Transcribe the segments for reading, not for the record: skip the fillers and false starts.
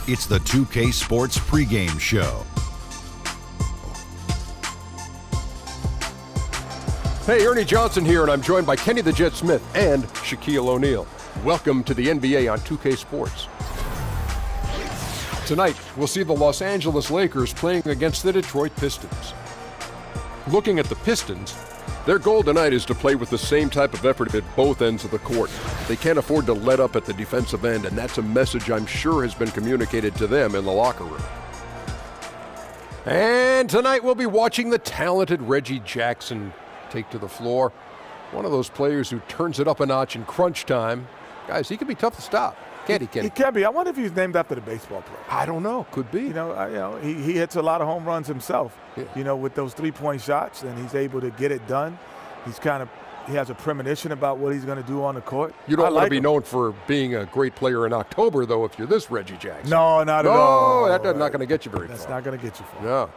It's the 2K Sports pregame show. Hey, Ernie Johnson here, and I'm joined by Kenny the Jet Smith and Shaquille O'Neal. Welcome to the NBA on 2K Sports. Tonight, we'll see the Los Angeles Lakers playing against the Detroit Pistons. Looking at the Pistons, their goal tonight is to play with the same type of effort at both ends of the court. They can't afford to let up at the defensive end, and that's a message I'm sure has been communicated to them in the locker room. And tonight we'll be watching the talented Reggie Jackson take to the floor. One of those players who turns it up a notch in crunch time. Guys, he can be tough to stop. Can't he, Kenny? He can be. I wonder if he's named after the baseball player. I don't know. Could be. He hits a lot of home runs himself. Yeah. With those three-point shots, and he's able to get it done. He has a premonition about what he's going to do on the court. You don't want to be known for being a great player in October, though, if you're this Reggie Jackson. No, not at all. No, that's not going to get you very far. That's not going to get you far. No.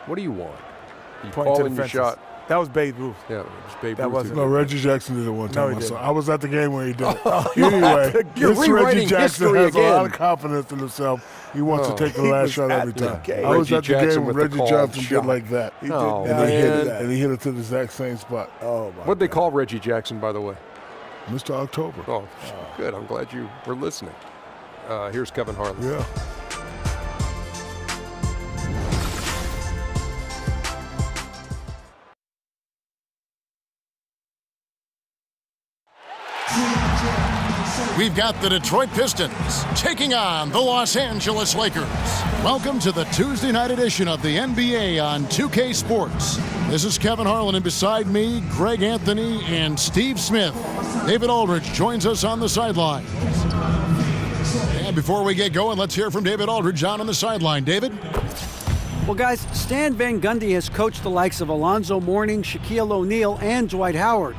What do you want? You Point to the calling your fences. shot? That was Babe Ruth. Yeah, it was Babe That Ruth. wasn't No, Reggie Jackson did it one time. No, he didn't. I was at the game when he did it. Anyway, You're this rewriting Reggie Jackson history has a lot again. of confidence in himself. He wants to take the He last was shot at every the time. game. I was Reggie at the Jackson game when with the Reggie called Johnson shot. did like that. He Oh, did. And he He hit did it, that. and he hit it to the exact same spot. Oh, my What'd they God. call Reggie Jackson, by the way? Mr. October. Oh, good. I'm glad you were listening. Here's Kevin Harlan. Yeah. We've got the Detroit Pistons taking on the Los Angeles Lakers. Welcome to the Tuesday night edition of the NBA on 2K Sports. This is Kevin Harlan, and beside me, Greg Anthony and Steve Smith. David Aldridge joins us on the sidelines. And before we get going, let's hear from David Aldridge on the sideline. David? Well, guys, Stan Van Gundy has coached the likes of Alonzo Mourning, Shaquille O'Neal, and Dwight Howard.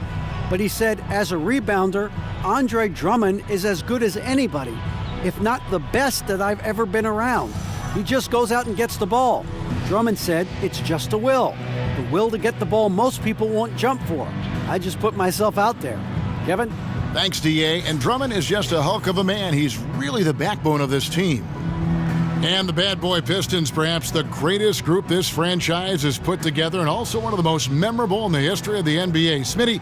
But he said, as a rebounder, Andre Drummond is as good as anybody, if not the best that I've ever been around. He just goes out and gets the ball. Drummond said it's just a will. The will to get the ball most people won't jump for. I just put myself out there. Kevin? Thanks, D.A. And Drummond is just a hulk of a man. He's really the backbone of this team. And the Bad Boy Pistons, perhaps the greatest group this franchise has put together, and also one of the most memorable in the history of the NBA. Smitty,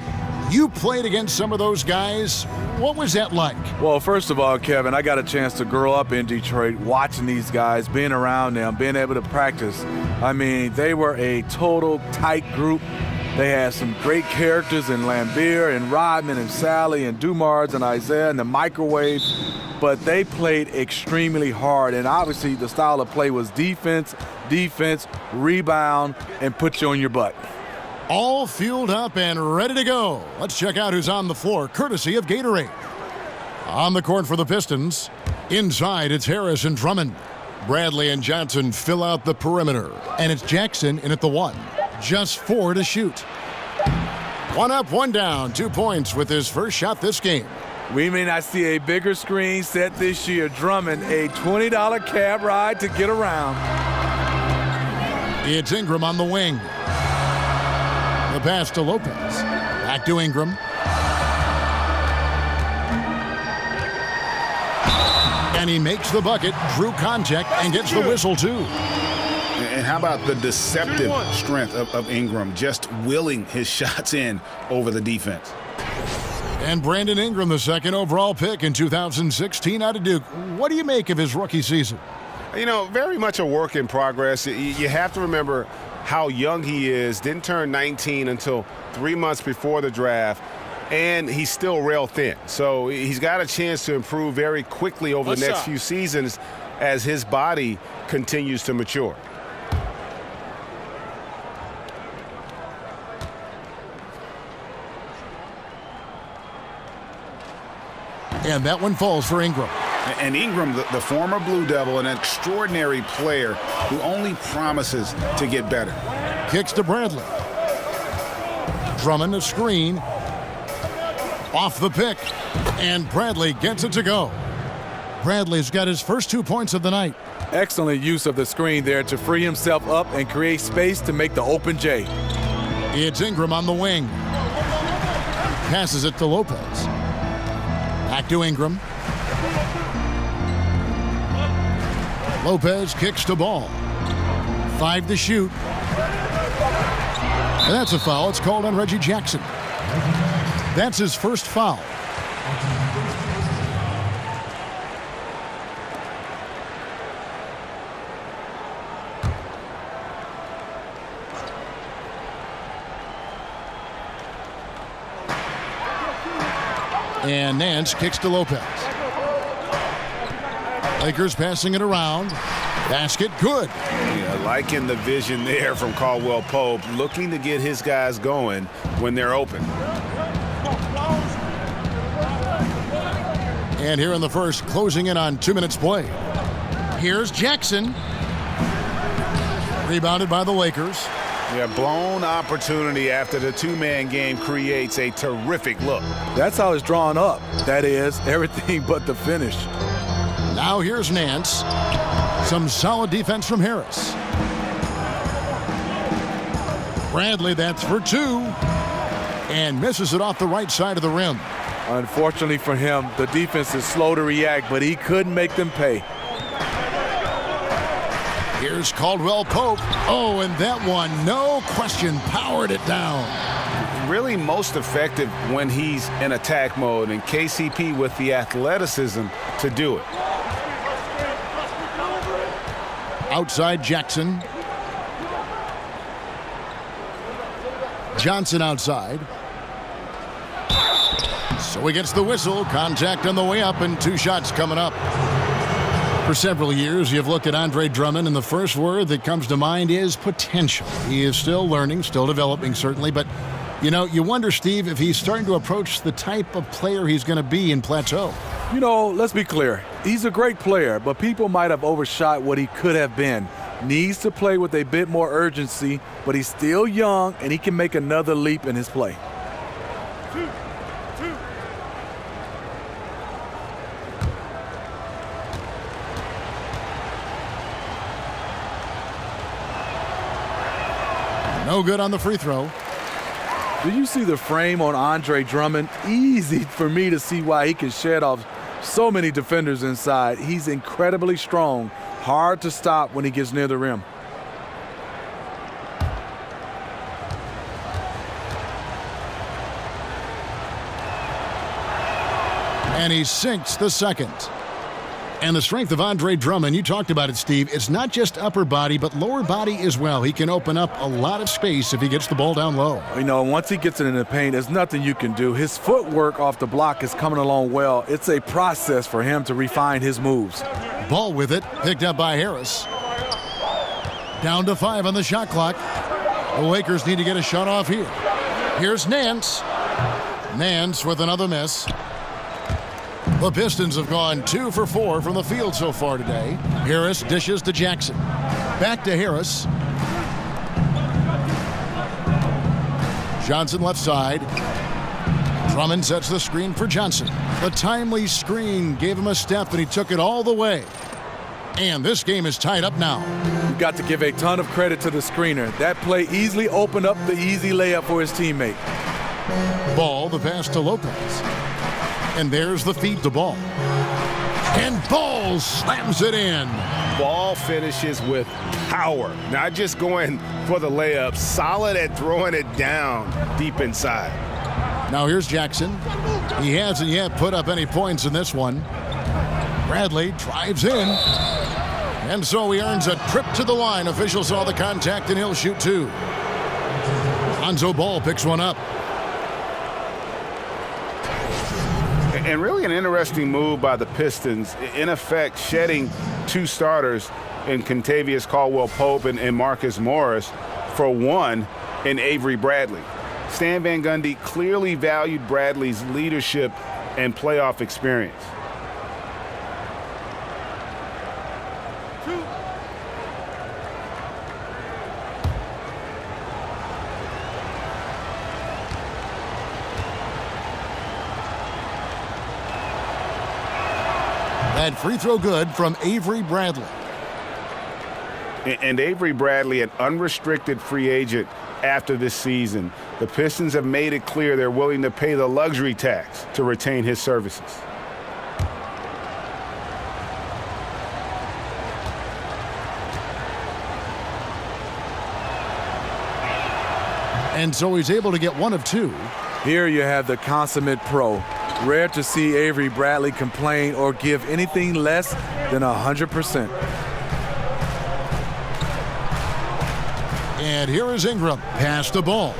you played against some of those guys. What was that like? Well, first of all, Kevin, I got a chance to grow up in Detroit, watching these guys, being around them, being able to practice. I mean, they were a total tight group. They had some great characters in Lambeer and Rodman and Sally and Dumars and Isaiah and the Microwave, but they played extremely hard, and obviously the style of play was defense, rebound, and put you on your butt. All fueled up and ready to go. Let's check out who's on the floor, courtesy of Gatorade. On the court for the Pistons, inside it's Harris and Drummond. Bradley and Johnson fill out the perimeter, and it's Jackson in at the one. Just 4 to shoot. 1 up, 1 down, 2 points with his first shot this game. We may not see a bigger screen set this year. Drummond, a $20 cab ride to get around. It's Ingram on the wing. The pass to Lopez. Back to Ingram. And he makes the bucket, drew contact, and gets the whistle too. And how about the deceptive strength of Ingram, just willing his shots in over the defense. And Brandon Ingram, the second overall pick in 2016 out of Duke. What do you make of his rookie season? Very much a work in progress. You have to remember how young he is. Didn't turn 19 until 3 months before the draft, and he's still rail thin. So he's got a chance to improve very quickly over the next few seasons as his body continues to mature. And that one falls for Ingram. And Ingram, the former Blue Devil, an extraordinary player who only promises to get better. Kicks to Bradley. Drummond a screen. Off the pick. And Bradley gets it to go. Bradley's got his first 2 points of the night. Excellent use of the screen there to free himself up and create space to make the open J. It's Ingram on the wing. Passes it to Lopez. Back to Ingram. Lopez kicks the ball. 5 to shoot. And that's a foul. It's called on Reggie Jackson. That's his first foul. And Nance kicks to Lopez. Lakers passing it around. Basket good. Yeah, liking the vision there from Caldwell Pope, looking to get his guys going when they're open. And here in the first, closing in on 2 minutes play. Here's Jackson. Rebounded by the Lakers. Yeah, blown opportunity after the two-man game creates a terrific look. That's how it's drawn up. That is, everything but the finish. Now here's Nance. Some solid defense from Harris. Bradley, that's for 2. And misses it off the right side of the rim. Unfortunately for him, the defense is slow to react, but he couldn't make them pay. Here's Caldwell Pope. Oh, and that one, no question, powered it down. Really most effective when he's in attack mode, and KCP with the athleticism to do it. Outside Jackson. Johnson outside. So he gets the whistle. Contact on the way up and 2 shots coming up. For several years, you've looked at Andre Drummond, and the first word that comes to mind is potential. He is still learning, still developing, certainly. But, you know, you wonder, Steve, if he's starting to approach the type of player he's going to be in Plateau. You know, let's be clear. He's a great player, but people might have overshot what he could have been. Needs to play with a bit more urgency, but he's still young, and he can make another leap in his play. No good on the free throw. Do you see the frame on Andre Drummond? Easy for me to see why he can shed off so many defenders inside. He's incredibly strong, hard to stop when he gets near the rim. And he sinks the second. And the strength of Andre Drummond, you talked about it, Steve. It's not just upper body, but lower body as well. He can open up a lot of space if he gets the ball down low. You know, once he gets it in the paint, there's nothing you can do. His footwork off the block is coming along well. It's a process for him to refine his moves. Ball with it, picked up by Harris. Down to 5 on the shot clock. The Lakers need to get a shot off here. Here's Nance. Nance with another miss. The Pistons have gone 2 for 4 from the field so far today. Harris dishes to Jackson. Back to Harris. Johnson left side. Drummond sets the screen for Johnson. The timely screen gave him a step, and he took it all the way. And this game is tied up now. You've got to give a ton of credit to the screener. That play easily opened up the easy layup for his teammate. Ball, the pass to Lopez. And there's the feed to Ball. And Ball slams it in. Ball finishes with power, not just going for the layup, solid at throwing it down deep inside. Now here's Jackson. He hasn't yet put up any points in this one. Bradley drives in. And so he earns a trip to the line. Officials saw the contact, and he'll shoot 2. Lonzo Ball picks one up. And really an interesting move by the Pistons, in effect shedding 2 starters in Kentavious Caldwell-Pope and Marcus Morris for 1 in Avery Bradley. Stan Van Gundy clearly valued Bradley's leadership and playoff experience. That free throw good from Avery Bradley. And Avery Bradley, an unrestricted free agent after this season. The Pistons have made it clear they're willing to pay the luxury tax to retain his services. And so he's able to get one of two. Here you have the consummate pro. Rare to see Avery Bradley complain or give anything less than 100%. And here is Ingram. Pass the ball.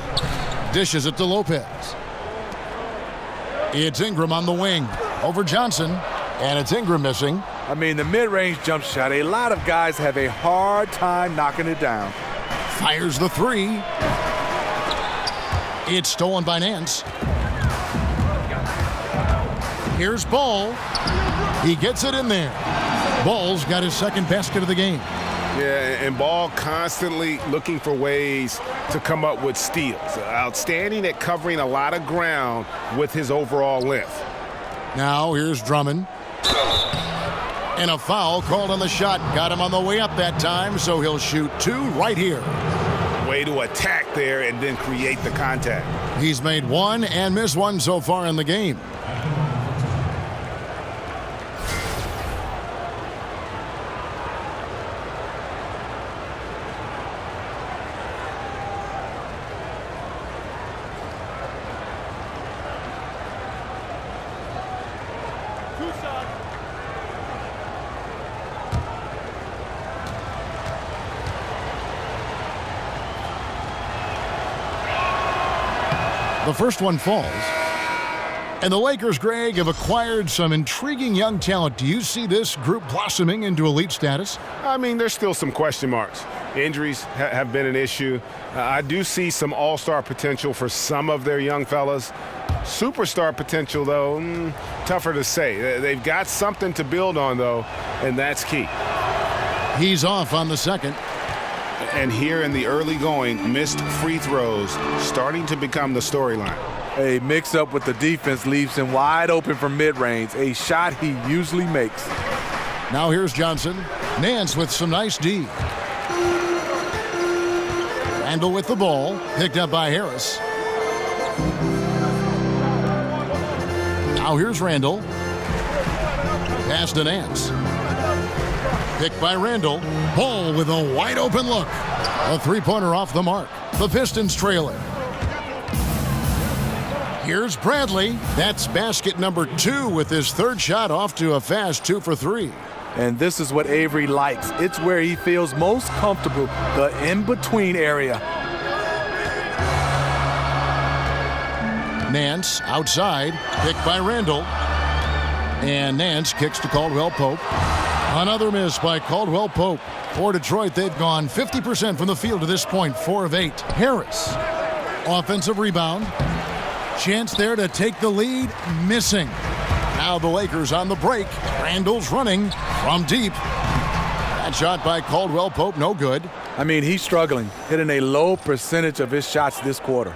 Dishes it to Lopez. It's Ingram on the wing. Over Johnson. And it's Ingram missing. I mean, the mid-range jump shot, a lot of guys have a hard time knocking it down. Fires the three. It's stolen by Nance. Here's Ball. He gets it in there. Ball's got his second basket of the game. Yeah, and Ball constantly looking for ways to come up with steals. Outstanding at covering a lot of ground with his overall length. Now here's Drummond. And a foul called on the shot. Got him on the way up that time, so he'll shoot two right here. Way to attack there and then create the contact. He's made one and missed one so far in the game. The first one falls. And the Lakers, Greg, have acquired some intriguing young talent. Do you see this group blossoming into elite status? I mean, there's still some question marks. Injuries have been an issue. I do see some all-star potential for some of their young fellas. Superstar potential, though, tougher to say. They've got something to build on, though, and that's key. He's off on the second. And here in the early going, missed free throws starting to become the storyline. A mix-up with the defense leaves him wide open for mid-range, a shot he usually makes. Now here's Johnson. Nance with some nice D. Randall with the ball, picked up by Harris. Now here's Randall. Pass to Nance. Picked by Randall. Ball with a wide open look. A three-pointer off the mark. The Pistons trail it. Here's Bradley. That's basket number 2 with his third shot off to a fast 2 for 3. And this is what Avery likes. It's where he feels most comfortable, the in-between area. Nance outside, picked by Randall. And Nance kicks to Caldwell Pope. Another miss by Caldwell Pope. For Detroit, they've gone 50% from the field to this point, 4 of 8. Harris, offensive rebound. Chance there to take the lead, missing. Now the Lakers on the break. Randall's running from deep. That shot by Caldwell Pope, no good. I mean, he's struggling, hitting a low percentage of his shots this quarter.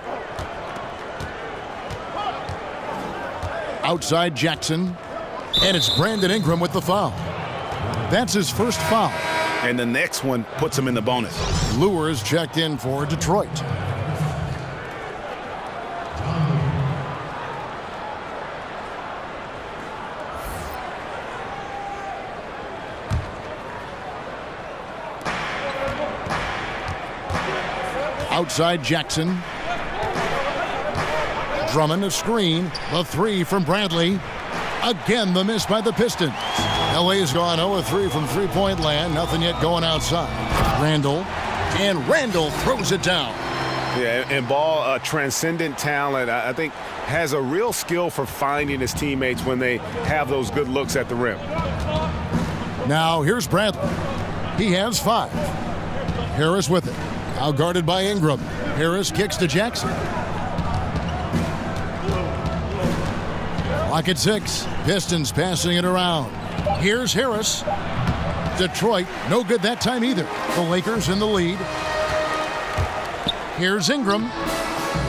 Outside Jackson. And it's Brandon Ingram with the foul. That's his first foul. And the next one puts him in the bonus. Lures checked in for Detroit. Outside Jackson. Drummond a screen. The 3 from Bradley. Again, the miss by the Pistons. LA's gone 0-3 from three-point land. Nothing yet going outside. Randall. And Randall throws it down. Yeah, and Ball, a transcendent talent, I think, has a real skill for finding his teammates when they have those good looks at the rim. Now here's Bradley. He has 5. Harris with it. Now guarded by Ingram. Harris kicks to Jackson. Clock at 6. Pistons passing it around. Here's Harris. Detroit, no good that time either. The Lakers in the lead. Here's Ingram.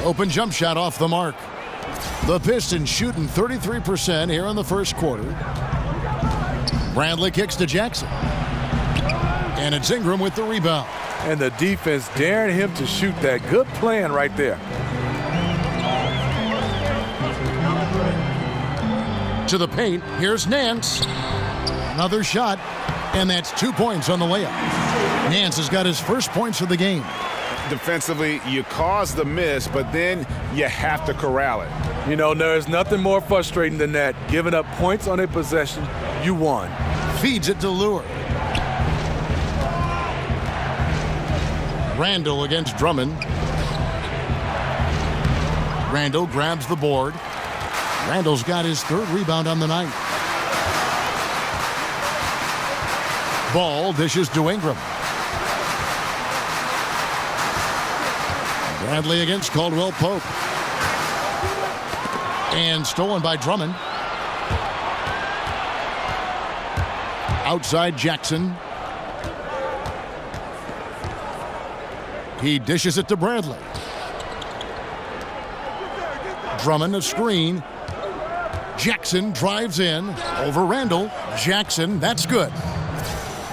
Open jump shot off the mark. The Pistons shooting 33% here in the first quarter. Bradley kicks to Jackson. And it's Ingram with the rebound. And the defense daring him to shoot that. Good plan right there. To the paint. Here's Nance. Another shot. And that's 2 points on the layup. Nance has got his first points of the game. defensively. You cause the miss, but then you have to corral it. You know, there's nothing more frustrating than that. Giving up points on a possession, you won. Feeds it to Lure. Randall against Drummond. Randall grabs the board. Randall's got his 3rd rebound on the night. Ball dishes to Ingram. Bradley against Caldwell Pope. And stolen by Drummond. Outside Jackson. He dishes it to Bradley. Drummond a screen. Jackson drives in over Randall. Jackson, that's good.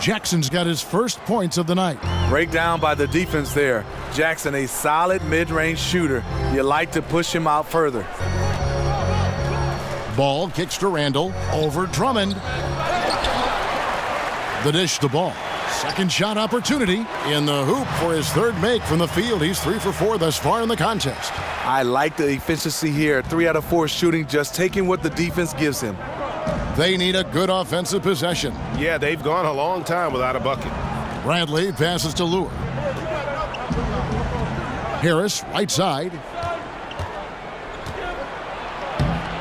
Jackson's got his first points of the night. Breakdown by the defense there. Jackson, a solid mid-range shooter. You like to push him out further. Ball kicks to Randall over Drummond. The dish to Ball. Second shot opportunity in the hoop for his 3rd make from the field. He's 3 for 4 thus far in the contest. I like the efficiency here. 3 out of 4 shooting, just taking what the defense gives him. They need a good offensive possession. Yeah, they've gone a long time without a bucket. Bradley passes to Lure. Harris, right side.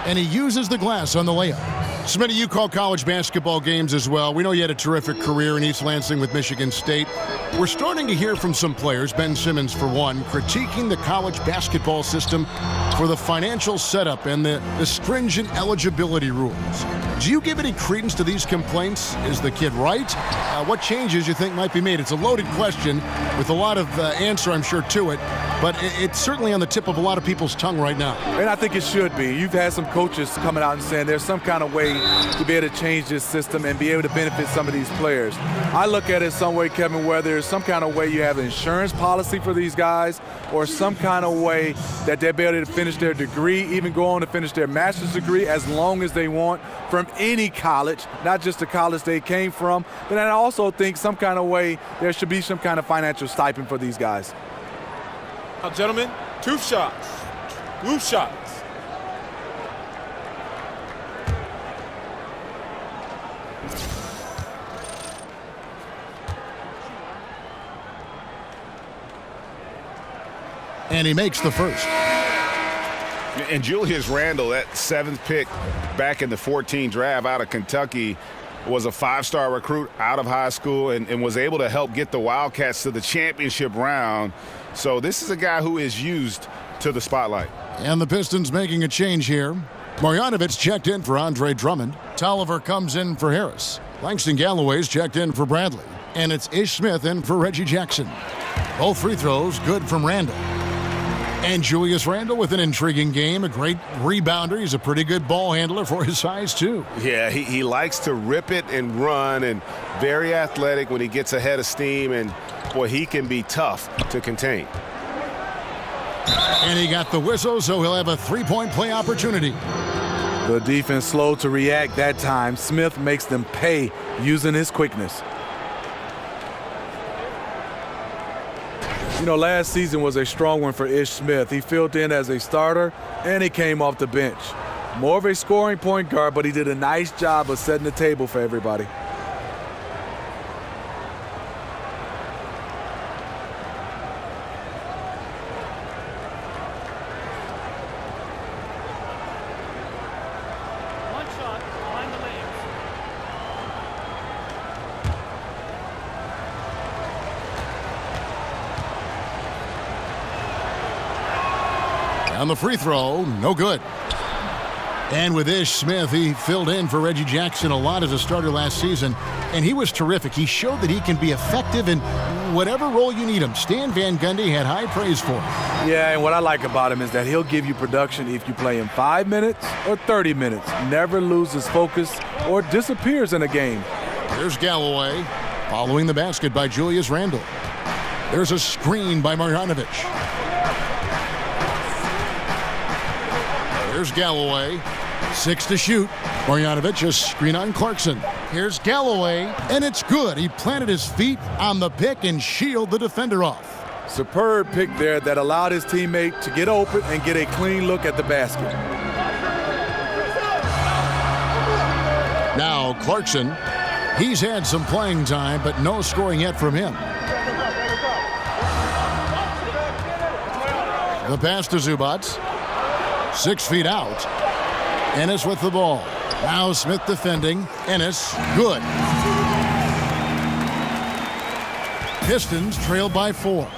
And he uses the glass on the layup. Smitty, you call college basketball games as well. We know you had a terrific career in East Lansing with Michigan State. We're starting to hear from some players, Ben Simmons for one, critiquing the college basketball system for the financial setup and the stringent eligibility rules. Do you give any credence to these complaints? Is the kid right? What changes you think might be made? It's a loaded question with a lot of answer, I'm sure, to it. But it's certainly on the tip of a lot of people's tongue right now. And I think it should be. You've had some coaches coming out and saying there's some kind of way to be able to change this system and be able to benefit some of these players. I look at it some way, Kevin, where there's some kind of way you have an insurance policy for these guys or some kind of way that they'll be able to finish their degree, even go on to finish their master's degree as long as they want from any college, not just the college they came from. But I also think some kind of way there should be some kind of financial stipend for these guys. Now, gentlemen, 2 shots. 2 shots. And he makes the first. And Julius Randle, that 7th pick back in the 14 draft out of Kentucky, was a 5-star recruit out of high school and was able to help get the Wildcats to the championship round. So this is a guy who is used to the spotlight. And the Pistons making a change here. Marjanovic checked in for Andre Drummond. Tolliver comes in for Harris. Langston Galloway's checked in for Bradley. And it's Ish Smith in for Reggie Jackson. Both free throws good from Randall. And Julius Randle with an intriguing game, a great rebounder. He's a pretty good ball handler for his size, too. Yeah, he likes to rip it and run, and very athletic when he gets ahead of steam, and, boy, he can be tough to contain. And he got the whistle, so he'll have a 3-point play opportunity. The defense slow to react that time. Smith makes them pay using his quickness. You know, last season was a strong one for Ish Smith. He filled in as a starter, and he came off the bench. More of a scoring point guard, but he did a nice job of setting the table for everybody. On the free throw, no good. And with Ish Smith, he filled in for Reggie Jackson a lot as a starter last season, and he was terrific. He showed that he can be effective in whatever role you need him. Stan Van Gundy had high praise for him. Yeah, and what I like about him is that he'll give you production if you play him 5 minutes or 30 minutes. Never loses focus or disappears in a game. Here's Galloway following the basket by Julius Randle. There's a screen by Marjanovic. Here's Galloway, 6 to shoot. Marjanovic, a screen on Clarkson. Here's Galloway, and it's good. He planted his feet on the pick and shielded the defender off. Superb pick there that allowed his teammate to get open and get a clean look at the basket. Now Clarkson. He's had some playing time, but no scoring yet from him. The pass to Zubac. 6 feet out. Ennis with the ball. Now Smith defending. Ennis, good. Pistons trail by 4.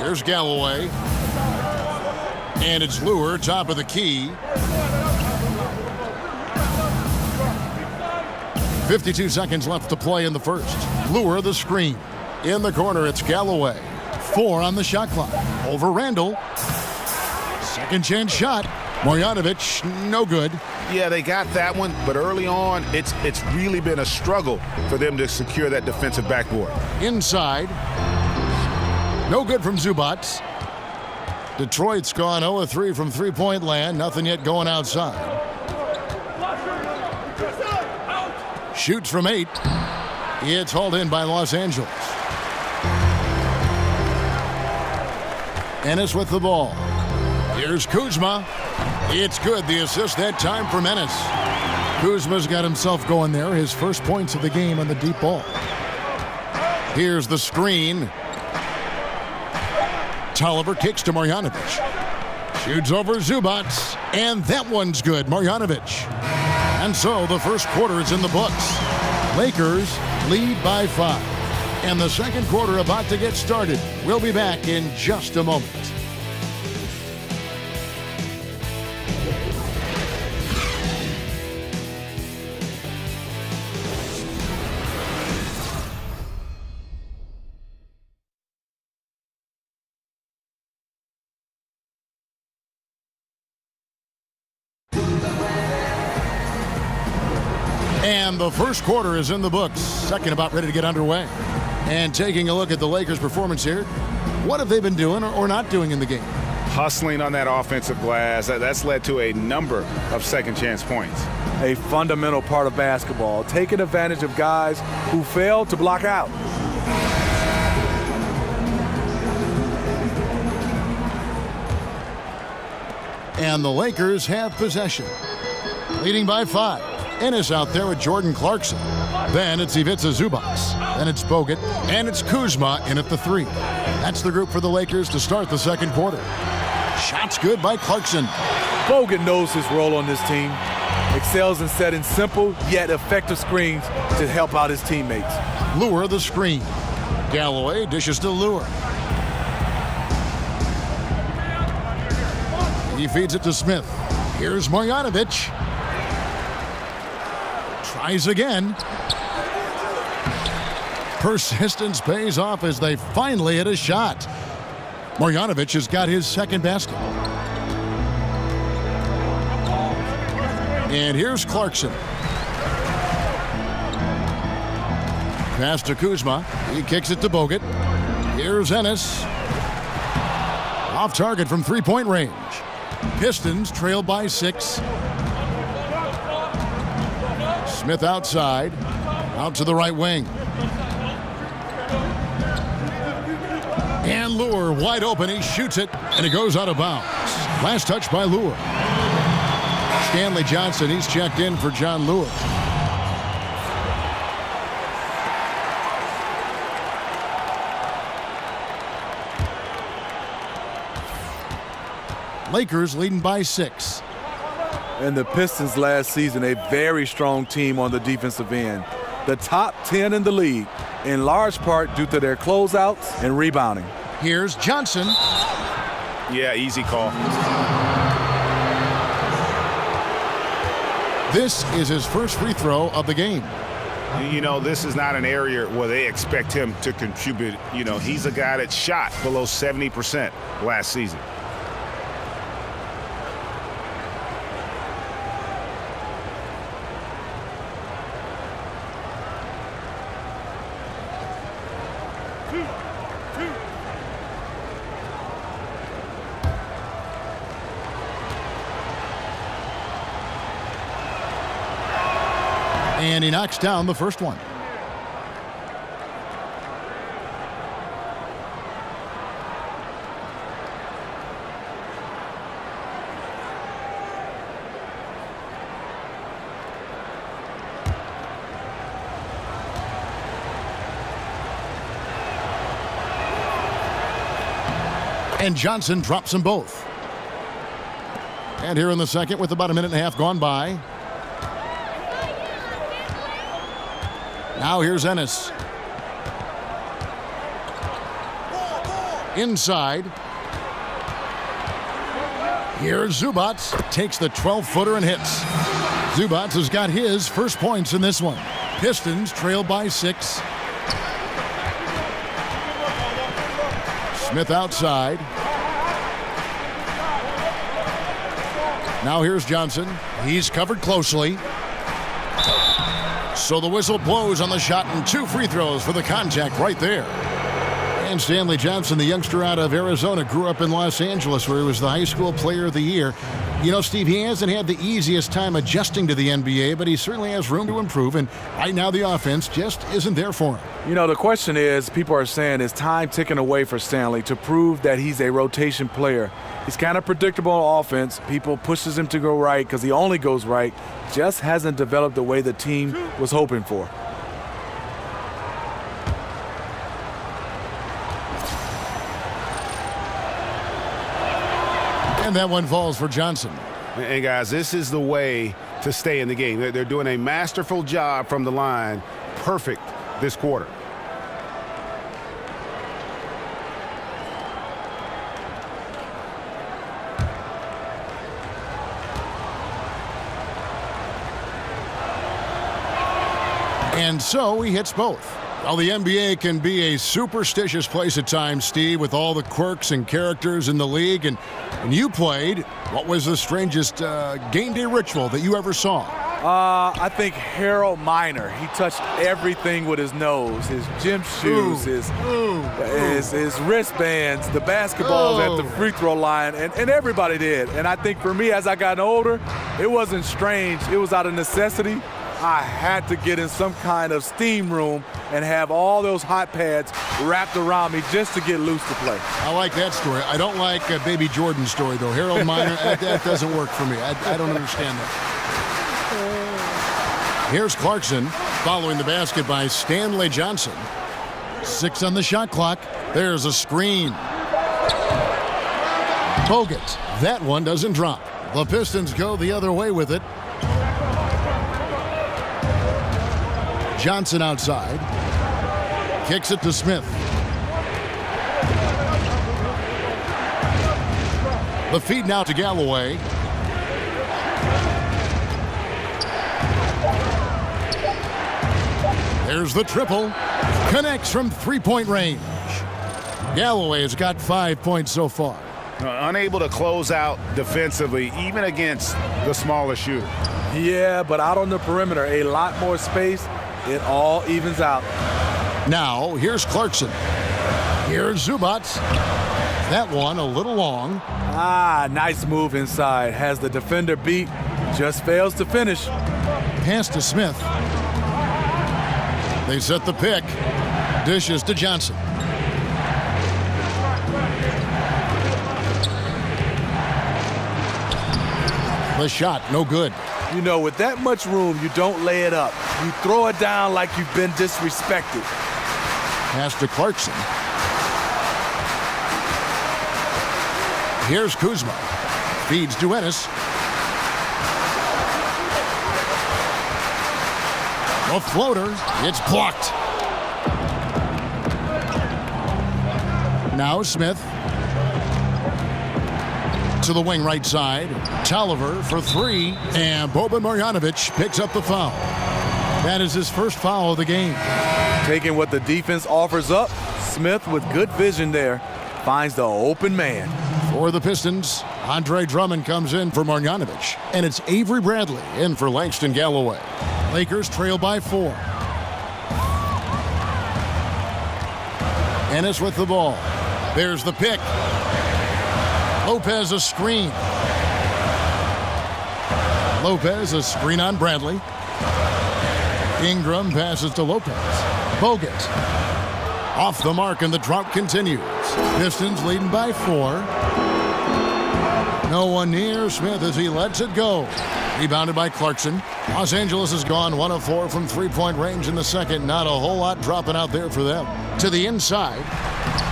Here's Galloway. And it's Lure, top of the key. 52 seconds left to play in the first. Lure the screen. In the corner, it's Galloway. 4 on the shot clock. Over Randall. Second chance shot. Marjanovic, no good. Yeah, they got that one, but early on, it's really been a struggle for them to secure that defensive backboard. Inside. No good from Zubac. Detroit's gone 0-3 from three-point land. Nothing yet going outside. Shoots from 8. It's hauled in by Los Angeles. Ennis with the ball. Here's Kuzma. It's good. The assist that time from Ennis. Kuzma's got himself going there. His first points of the game on the deep ball. Here's the screen. Tolliver kicks to Marjanovic. Shoots over Zubac. And that one's good. Marjanovic. And so the first quarter is in the books. Lakers lead by 5. And the second quarter about to get started. We'll be back in just a moment. And the first quarter is in the books. Second about ready to get underway. And taking a look at the Lakers' performance here, what have they been doing or not doing in the game? Hustling on that offensive glass. That's led to a number of second chance points. A fundamental part of basketball, taking advantage of guys who fail to block out. And the Lakers have possession. Leading by 5. Ennis out there with Jordan Clarkson. Then it's Ivica Zubac. Then it's Bogut. And it's Kuzma in at the 3. That's the group for the Lakers to start the second quarter. Shots good by Clarkson. Bogut knows his role on this team. Excels in setting simple yet effective screens to help out his teammates. Lure the screen. Galloway dishes to Lure. He feeds it to Smith. Here's Marjanovic. Tries again. Persistence pays off as they finally hit a shot. Marjanovic has got his second basket. And here's Clarkson. Pass to Kuzma. He kicks it to Bogut. Here's Ennis. Off target from three-point range. Pistons trail by 6. Smith outside. Out to the right wing. And Lure wide open. He shoots it, and it goes out of bounds. Last touch by Lure. Stanley Johnson, he's checked in for John Lewis. Lakers leading by 6. And the Pistons last season, a very strong team on the defensive end. The top 10 in the league, in large part due to their closeouts and rebounding. Here's Johnson. Yeah, easy call. This is his first free throw of the game. You know, this is not an area where they expect him to contribute. You know, he's a guy that shot below 70% last season. And he knocks down the first one. And Johnson drops them both. And here in the second with about a minute and a half gone by. Now here's Ennis. Inside. Here's Zubats. Takes the 12-footer and hits. Zubats has got his first points in this one. Pistons trail by 6. Smith outside. Now here's Johnson. He's covered closely. So the whistle blows on the shot and 2 free throws for the contact right there. And Stanley Johnson, the youngster out of Arizona, grew up in Los Angeles where he was the high school player of the year. You know, Steve, he hasn't had the easiest time adjusting to the NBA, but he certainly has room to improve, and right now the offense just isn't there for him. You know, the question is, people are saying, is time ticking away for Stanley to prove that he's a rotation player? He's kind of predictable on offense. People pushes him to go right because he only goes right. Just hasn't developed the way the team was hoping for. And that one falls for Johnson. And guys, this is the way to stay in the game. They're doing a masterful job from the line. Perfect this quarter. And so he hits both. Well, the NBA can be a superstitious place at times, Steve, with all the quirks and characters in the league. And you played, what was the strangest game day ritual that you ever saw? I think Harold Miner. He touched everything with his nose, his gym shoes, his wristbands, the basketballs at the free throw line, and everybody did. And I think for me, as I got older, it wasn't strange. It was out of necessity. I had to get in some kind of steam room and have all those hot pads wrapped around me just to get loose to play. I like that story. I don't like Baby Jordan's story, though. Harold Miner, that doesn't work for me. I don't understand that. Here's Clarkson following the basket by Stanley Johnson. 6 on the shot clock. There's a screen. Bogut. That one doesn't drop. The Pistons go the other way with it. Johnson outside. Kicks it to Smith. The feed now to Galloway. There's the triple. Connects from three-point range. Galloway has got 5 points so far. Unable to close out defensively, even against the smaller shooter. Yeah, but out on the perimeter, a lot more space. It all evens out. Now, here's Clarkson. Here's Zubats. That one a little long. Nice move inside. Has the defender beat. Just fails to finish. Pass to Smith. They set the pick. Dishes to Johnson. The shot, no good. You know, with that much room, you don't lay it up. You throw it down like you've been disrespected. Pass to Clarkson. Here's Kuzma. Feeds to Ennis. A floater. It's blocked. Now Smith. To the wing right side. Tolliver for 3. And Boban Marjanovic picks up the foul. That is his first foul of the game. Taking what the defense offers up, Smith with good vision there finds the open man. For the Pistons, Andre Drummond comes in for Marjanovic. And it's Avery Bradley in for Langston Galloway. Lakers trail by 4. Ennis with the ball. There's the pick. Lopez a screen. Lopez a screen on Bradley. Ingram passes to Lopez. Bogut. Off the mark and the drought continues. Pistons leading by 4. No one near Smith as he lets it go. Rebounded by Clarkson. Los Angeles has gone 1 of 4 from three-point range in the second. Not a whole lot dropping out there for them. To the inside.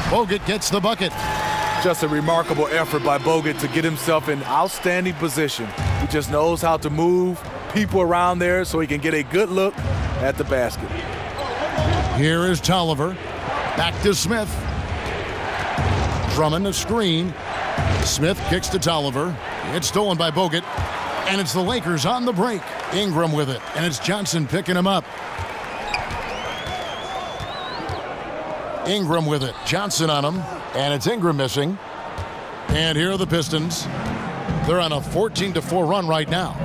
Bogut gets the bucket. Just a remarkable effort by Bogut to get himself in outstanding position. He just knows how to move people around there so he can get a good look at the basket. Here is Tolliver. Back to Smith. Drummond a screen. Smith kicks to Tolliver. It's stolen by Bogut. And it's the Lakers on the break. Ingram with it. And it's Johnson picking him up. Ingram with it. Johnson on him. And it's Ingram missing. And here are the Pistons. They're on a 14-4 run right now.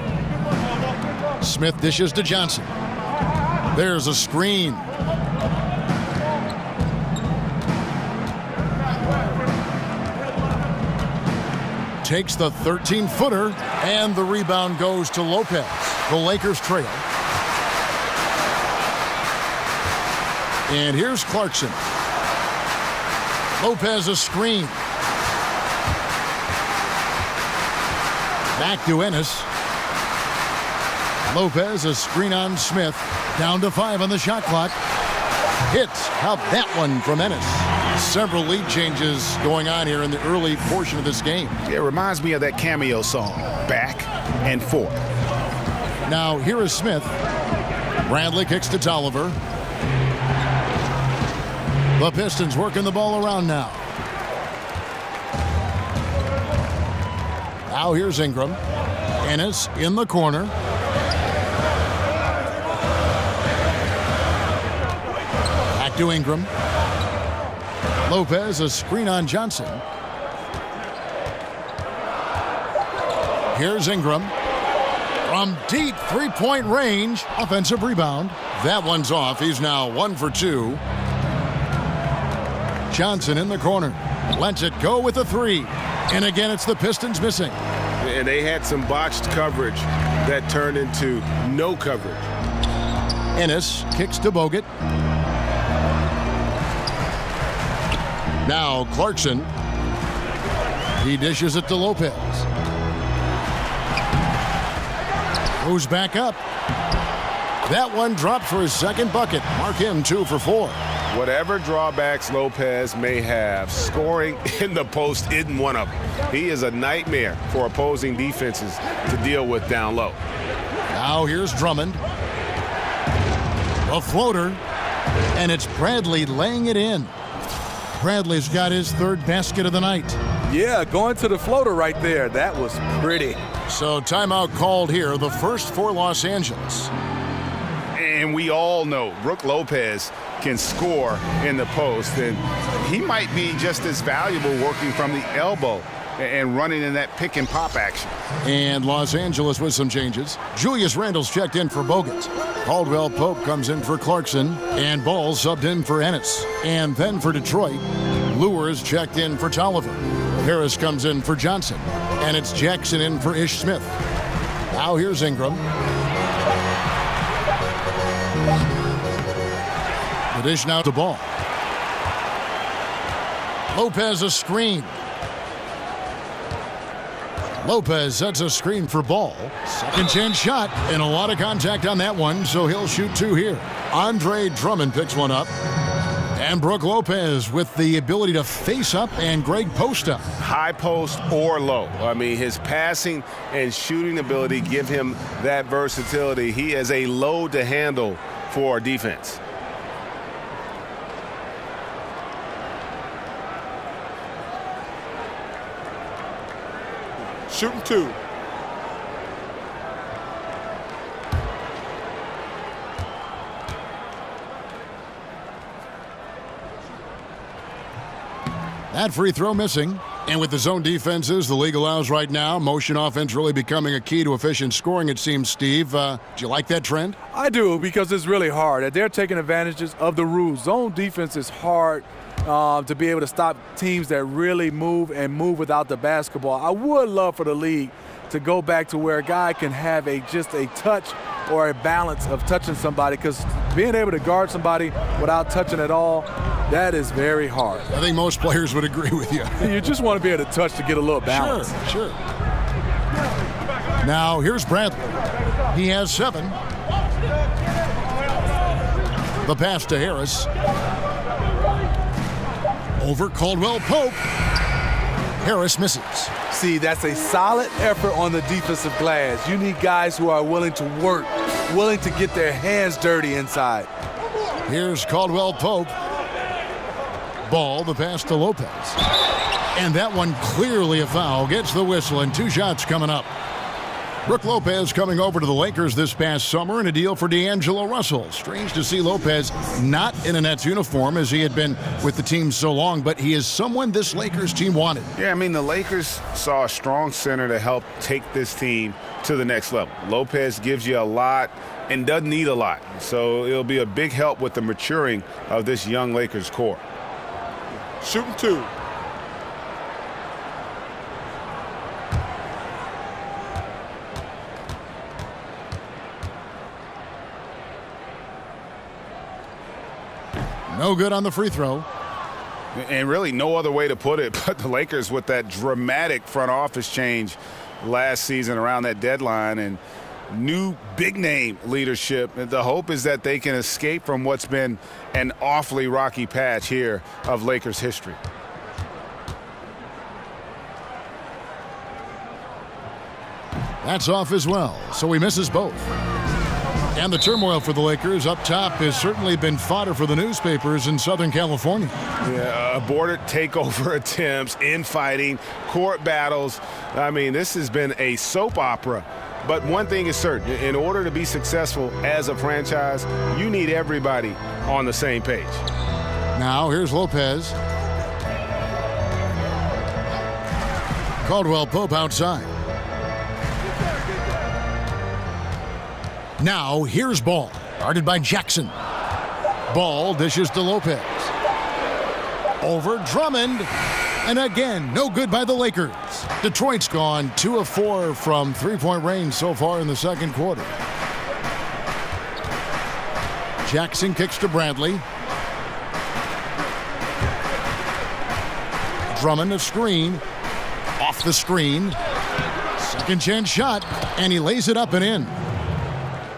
Smith dishes to Johnson. There's a screen. Takes the 13-footer, and the rebound goes to Lopez. The Lakers trail. And here's Clarkson. Lopez a screen. Back to Ennis. Lopez a screen on Smith. Down to 5 on the shot clock. Hits. How about that one from Ennis? Several lead changes going on here in the early portion of this game. It reminds me of that cameo song, Back and Forth. Now here is Smith. Bradley kicks to Tolliver. The Pistons working the ball around now. Now here's Ingram. Ennis in the corner. Back to Ingram. Lopez a screen on Johnson. Here's Ingram. From deep three-point range. Offensive rebound. That one's off. He's now 1 for 2. Johnson in the corner. Lets it go with a 3. And again, it's the Pistons missing. And they had some botched coverage that turned into no coverage. Ennis kicks to Bogut. Now Clarkson. He dishes it to Lopez. Goes back up. That one dropped for his second bucket. Mark him 2 for 4. Whatever drawbacks Lopez may have, scoring in the post isn't one of them. He is a nightmare for opposing defenses to deal with down low. Now here's Drummond. A floater. And it's Bradley laying it in. Bradley's got his 3rd basket of the night. Yeah, going to the floater right there. That was pretty. So timeout called here, the first for Los Angeles. And we all know Brook Lopez can score in the post, and he might be just as valuable working from the elbow and running in that pick and pop action. And Los Angeles with some changes. Julius Randle's checked in for Bogut. Caldwell Pope comes in for Clarkson, and Ball subbed in for Ennis. And then for Detroit, Lewis checked in for Tolliver. Harris comes in for Johnson, and it's Jackson in for Ish Smith. Now here's Ingram. The dish now to Ball. Lopez a screen. Lopez sets a screen for Ball. Second chance shot, and a lot of contact on that one, so he'll shoot 2 here. Andre Drummond picks one up. And Brook Lopez with the ability to face up and Greg post up. High post or low. I mean, his passing and shooting ability give him that versatility. He is a load to handle for our defense. Shooting 2. That free throw missing. And with the zone defenses the league allows right now, motion offense really becoming a key to efficient scoring, it seems, Steve. Do you like that trend? I do, because it's really hard. They're taking advantages of the rules. Zone defense is hard to be able to stop teams that really move without the basketball. I would love for the league to go back to where a guy can have just a touch or a balance of touching somebody, because being able to guard somebody without touching at all, that is very hard. I think most players would agree with you. You just want to be able to touch to get a little balance. Sure. Now here's Bradley. He has 7. The pass to Harris. Over Caldwell Pope. Harris misses. See, that's a solid effort on the defensive glass. You need guys who are willing to work, willing to get their hands dirty inside. Here's Caldwell Pope. Ball, the pass to Lopez. And that one clearly a foul. Gets the whistle, and 2 shots coming up. Brook Lopez coming over to the Lakers this past summer in a deal for D'Angelo Russell. Strange to see Lopez not in a Nets uniform as he had been with the team so long, but he is someone this Lakers team wanted. Yeah, I mean, the Lakers saw a strong center to help take this team to the next level. Lopez gives you a lot and doesn't need a lot. So it'll be a big help with the maturing of this young Lakers core. Shooting 2. No good on the free throw. And really no other way to put it but the Lakers with that dramatic front office change last season around that deadline and new big name leadership. The hope is that they can escape from what's been an awfully rocky patch here of Lakers history. That's off as well, so he misses both. And the turmoil for the Lakers up top has certainly been fodder for the newspapers in Southern California. Yeah, aborted takeover attempts, infighting, court battles. I mean, this has been a soap opera. But one thing is certain, in order to be successful as a franchise, you need everybody on the same page. Now here's Lopez. Caldwell Pope outside. Now here's Ball, guarded by Jackson. Ball dishes to Lopez. Over Drummond. And again, no good by the Lakers. Detroit's gone 2 of 4 from three-point range so far in the second quarter. Jackson kicks to Bradley. Drummond a screen. Off the screen. Second chance shot. And he lays it up and in.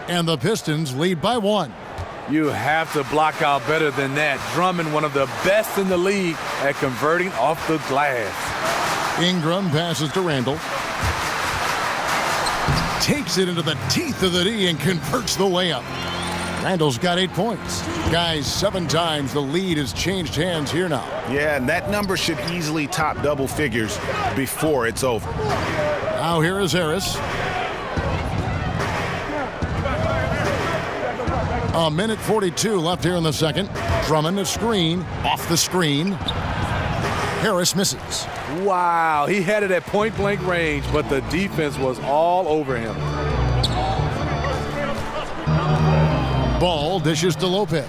And the Pistons lead by 1. You have to block out better than that. Drummond, one of the best in the league at converting off the glass. Ingram passes to Randall. Takes it into the teeth of the D and converts the layup. Randall's got 8 points. Guys, 7 times the lead has changed hands here now. Yeah, and that number should easily top double figures before it's over. Now here is Harris. A minute 42 left here in the second. Drummond a screen. Off the screen. Harris misses. Wow, he had it at point-blank range, but the defense was all over him. Ball dishes to Lopez.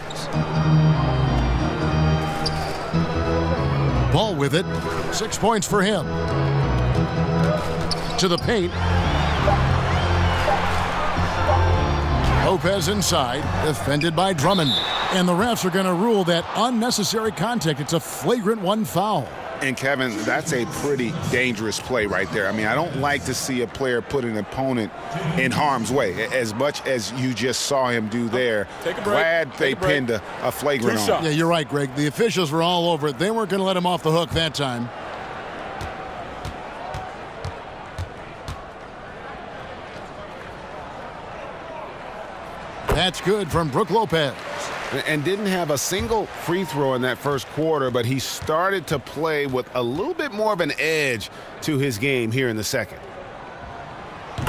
Ball with it. 6 points for him. To the paint. Lopez inside, defended by Drummond. And the refs are going to rule that unnecessary contact. It's a flagrant 1 foul. And Kevin, that's a pretty dangerous play right there. I mean, I don't like to see a player put an opponent in harm's way, as much as you just saw him do there. Take a break. Glad they pinned a flagrant on him. Yeah, you're right, Greg. The officials were all over it. They weren't going to let him off the hook that time. That's good from Brook Lopez. And didn't have a single free throw in that first quarter, but he started to play with a little bit more of an edge to his game here in the second.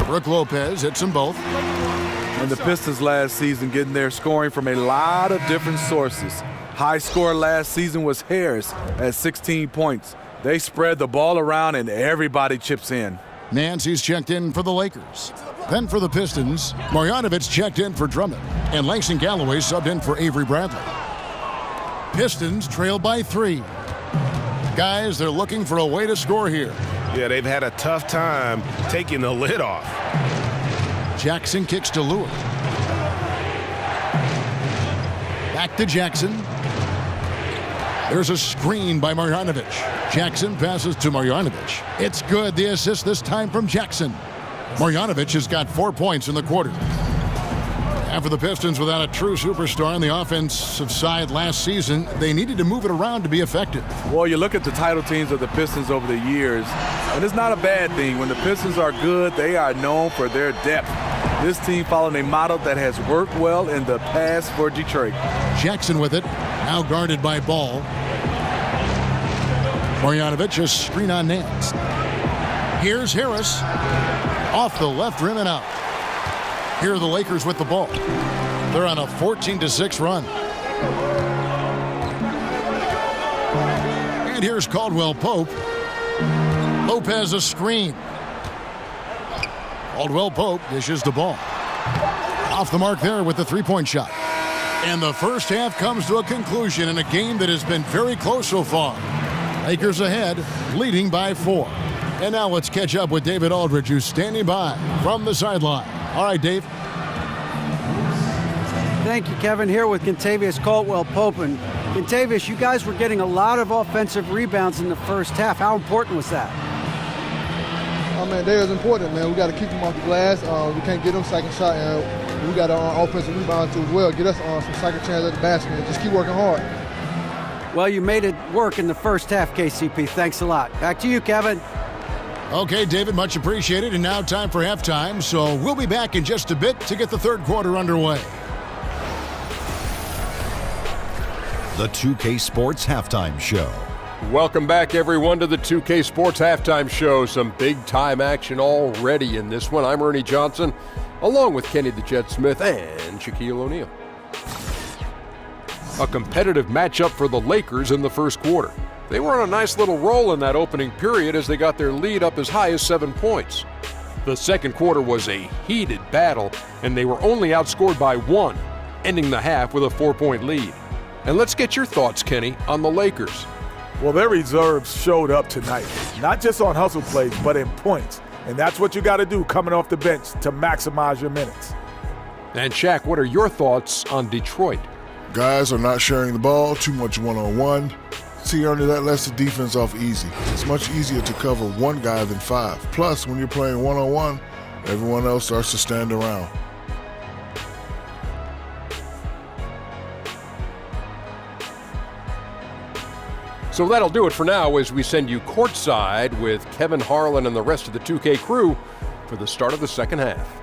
Brook Lopez hits them both. And the Pistons last season getting their scoring from a lot of different sources. High score last season was Harris at 16 points. They spread the ball around and everybody chips in. Nancy's checked in for the Lakers. Then for the Pistons, Marjanovic checked in for Drummond. And Langston Galloway subbed in for Avery Bradley. Pistons trail by 3. Guys, they're looking for a way to score here. Yeah, they've had a tough time taking the lid off. Jackson kicks to Lewis. Back to Jackson. There's a screen by Marjanovic. Jackson passes to Marjanovic. It's good. The assist this time from Jackson. Marjanovic has got 4 points in the quarter. And for the Pistons, without a true superstar on the offensive side last season, they needed to move it around to be effective. Well, you look at the title teams of the Pistons over the years, and it's not a bad thing. When the Pistons are good, they are known for their depth. This team followed a model that has worked well in the past for Detroit. Jackson with it, now guarded by Ball. Marjanovic, a screen on Nance. Here's Harris, off the left rim and out. Here are the Lakers with the ball. They're on a 14-6 run. And here's Caldwell Pope. Lopez a screen. Caldwell Pope dishes the ball. Off the mark there with the three-point shot. And the first half comes to a conclusion in a game that has been very close so far. Lakers ahead, leading by 4. And now let's catch up with David Aldridge, who's standing by from the sideline. All right, Dave. Thank you, Kevin. Here with Kentavious Caldwell-Pope. And Kentavious, you guys were getting a lot of offensive rebounds in the first half. How important was that? Oh, man, that is important, man. We got to keep them off the glass. We can't get them second shot, and we got our offensive rebound too as well. Get us some second chance at the basket and just keep working hard. Well, you made it work in the first half, KCP. Thanks a lot. Back to you, Kevin. Okay, David, much appreciated. And now time for halftime. So we'll be back in just a bit to get the third quarter underway. The 2K Sports Halftime Show. Welcome back, everyone, to the 2K Sports Halftime Show. Some big-time action already in this one. I'm Ernie Johnson, along with Kenny the Jet Smith and Shaquille O'Neal. A competitive matchup for the Lakers in the first quarter. They were on a nice little roll in that opening period as they got their lead up as high as 7 points. The second quarter was a heated battle, and they were only outscored by 1, ending the half with a 4-point lead. And let's get your thoughts, Kenny, on the Lakers. Well, their reserves showed up tonight, not just on hustle plays, but in points. And that's what you got to do coming off the bench to maximize your minutes. And Shaq, what are your thoughts on Detroit? Guys are not sharing the ball, too much one-on-one. See, Ernie, that lets the defense off easy. It's much easier to cover one guy than 5. Plus, when you're playing one-on-one, everyone else starts to stand around. So that'll do it for now as we send you courtside with Kevin Harlan and the rest of the 2K crew for the start of the second half.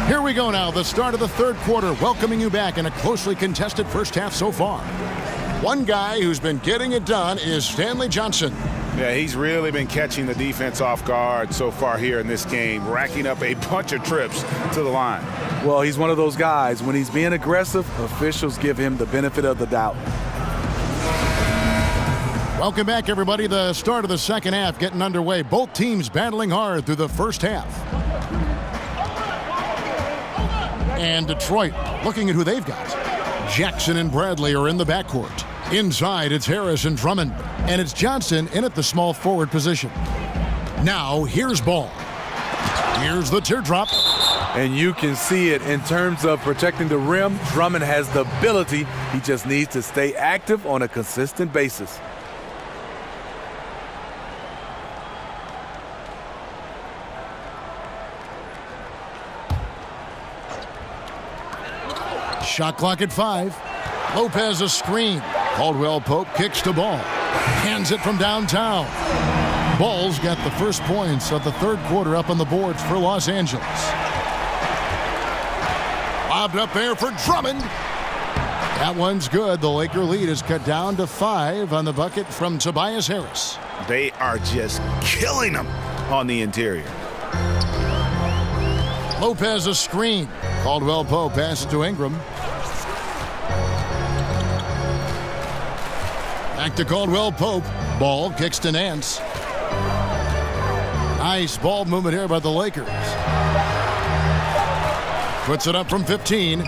Here we go now, the start of the third quarter, welcoming you back in a closely contested first half so far. One guy who's been getting it done is Stanley Johnson. Yeah, he's really been catching the defense off guard so far here in this game, racking up a bunch of trips to the line. Well, he's one of those guys. When he's being aggressive, officials give him the benefit of the doubt. Welcome back, everybody. The start of the second half getting underway. Both teams battling hard through the first half. And Detroit looking at who they've got. Jackson and Bradley are in the backcourt. Inside, it's Harris and Drummond. And it's Johnson in at the small forward position. Now, here's Ball. Here's the teardrop. And you can see it in terms of protecting the rim. Drummond has the ability. He just needs to stay active on a consistent basis. Shot clock at 5. Lopez a screen. Caldwell Pope kicks to Ball. Hands it from downtown. Ball's got the first points of the third quarter up on the boards for Los Angeles. Lobbed up there for Drummond. That one's good. The Laker lead is cut down to 5 on the bucket from Tobias Harris. They are just killing them on the interior. Lopez a screen. Caldwell Pope passes to Ingram. Back to Caldwell Pope. Ball kicks to Nance. Nice ball movement here by the Lakers. Puts it up from 15.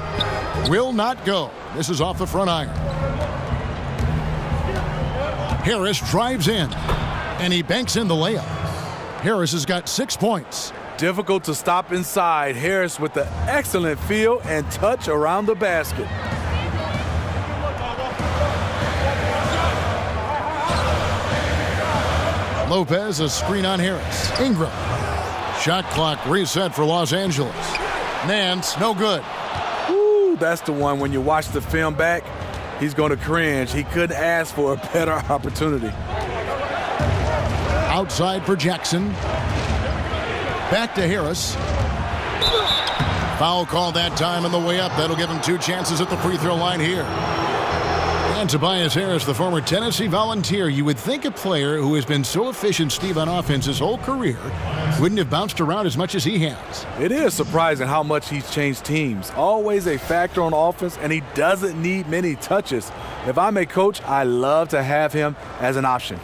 Will not go. This is off the front iron. Harris drives in, and he banks in the layup. Harris has got 6 points. Difficult to stop inside. Harris with the excellent feel and touch around the basket. Lopez, a screen on Harris. Ingram. Shot clock reset for Los Angeles. Nance, no good. Ooh, that's the one when you watch the film back, he's going to cringe. He couldn't ask for a better opportunity. Outside for Jackson. Back to Harris. Foul call that time on the way up. That'll give him 2 chances at the free throw line here. And Tobias Harris, the former Tennessee Volunteer. You would think a player who has been so efficient, Steve, on offense his whole career wouldn't have bounced around as much as he has. It is surprising how much he's changed teams. Always a factor on offense, and he doesn't need many touches. If I'm a coach, I love to have him as an option.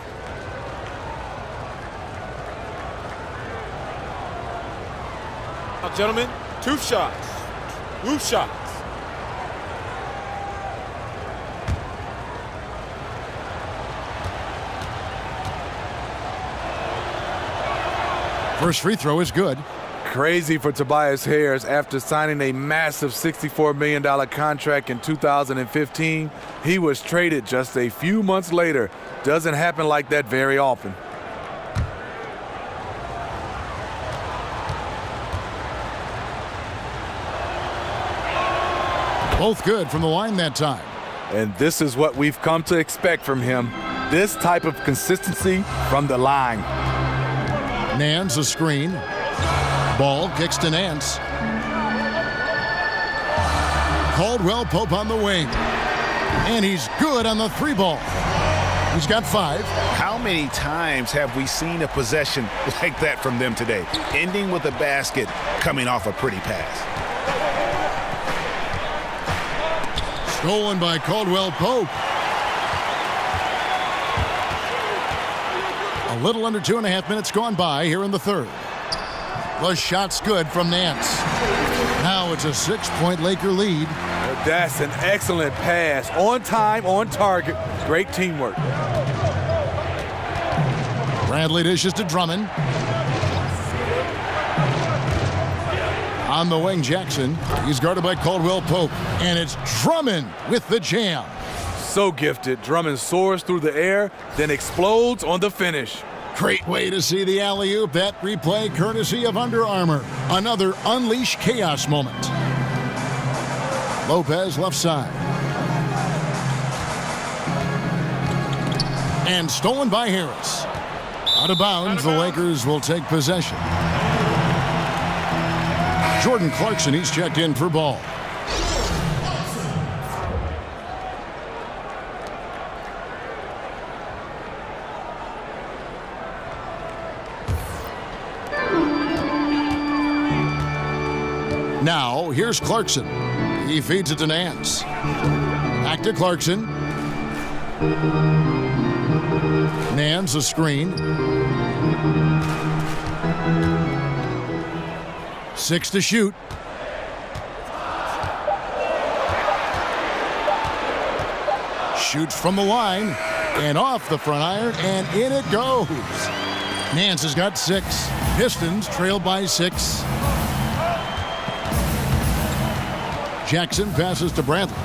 Now, gentlemen, 2 shots. Loose shots. First free throw is good. Crazy for Tobias Harris. After signing a massive $64 million contract in 2015, he was traded just a few months later. Doesn't happen like that very often. Both good from the line that time. And this is what we've come to expect from him. This type of consistency from the line. Nance, a screen. Ball kicks to Nance. Caldwell Pope on the wing. And he's good on the 3-ball. He's got 5. How many times have we seen a possession like that from them today? Ending with a basket, coming off a pretty pass. Stolen by Caldwell Pope. A little under 2.5 minutes gone by here in the third. The shot's good from Nance. Now it's a 6-point Laker lead. That's an excellent pass. On time, on target. Great teamwork. Bradley dishes to Drummond. On the wing, Jackson. He's guarded by Caldwell Pope. And it's Drummond with the jam. So gifted. Drummond soars through the air, then explodes on the finish. Great way to see the alley-oop. That replay courtesy of Under Armour. Another Unleash Chaos moment. Lopez left side. And stolen by Harris. Out of bounds, the Lakers will take possession. Jordan Clarkson, he's checked in for ball. Now, here's Clarkson. He feeds it to Nance. Back to Clarkson. Nance, a screen. 6 to shoot. Shoots from the line and off the front iron, and in it goes. Nance has got 6. Pistons trail by 6. Jackson passes to Bradley.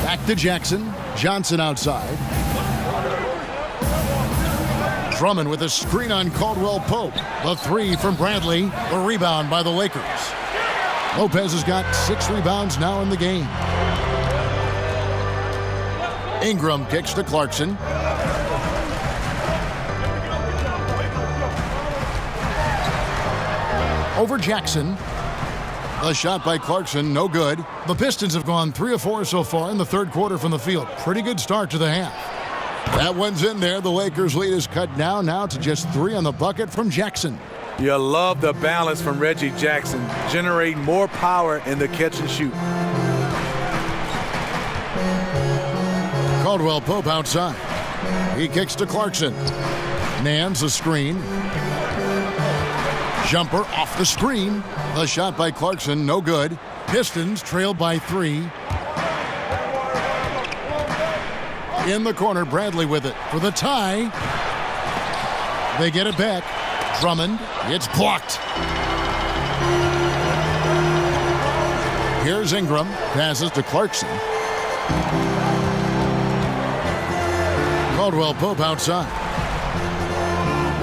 Back to Jackson. Johnson outside. Drummond with a screen on Caldwell Pope. The 3 from Bradley. The rebound by the Lakers. Lopez has got 6 rebounds now in the game. Ingram kicks to Clarkson. Over Jackson. The shot by Clarkson, no good. The Pistons have gone 3 of 4 so far in the third quarter from the field. Pretty good start to the half. That one's in there. The Lakers' lead is cut down now to just 3 on the bucket from Jackson. You love the balance from Reggie Jackson, generating more power in the catch and shoot. Caldwell Pope outside. He kicks to Clarkson. Nance a screen. Jumper off the screen. The shot by Clarkson, no good. Pistons trail by 3. In the corner, Bradley with it for the tie. They get it back. Drummond, it's blocked. Here's Ingram, passes to Clarkson. Caldwell Pope outside.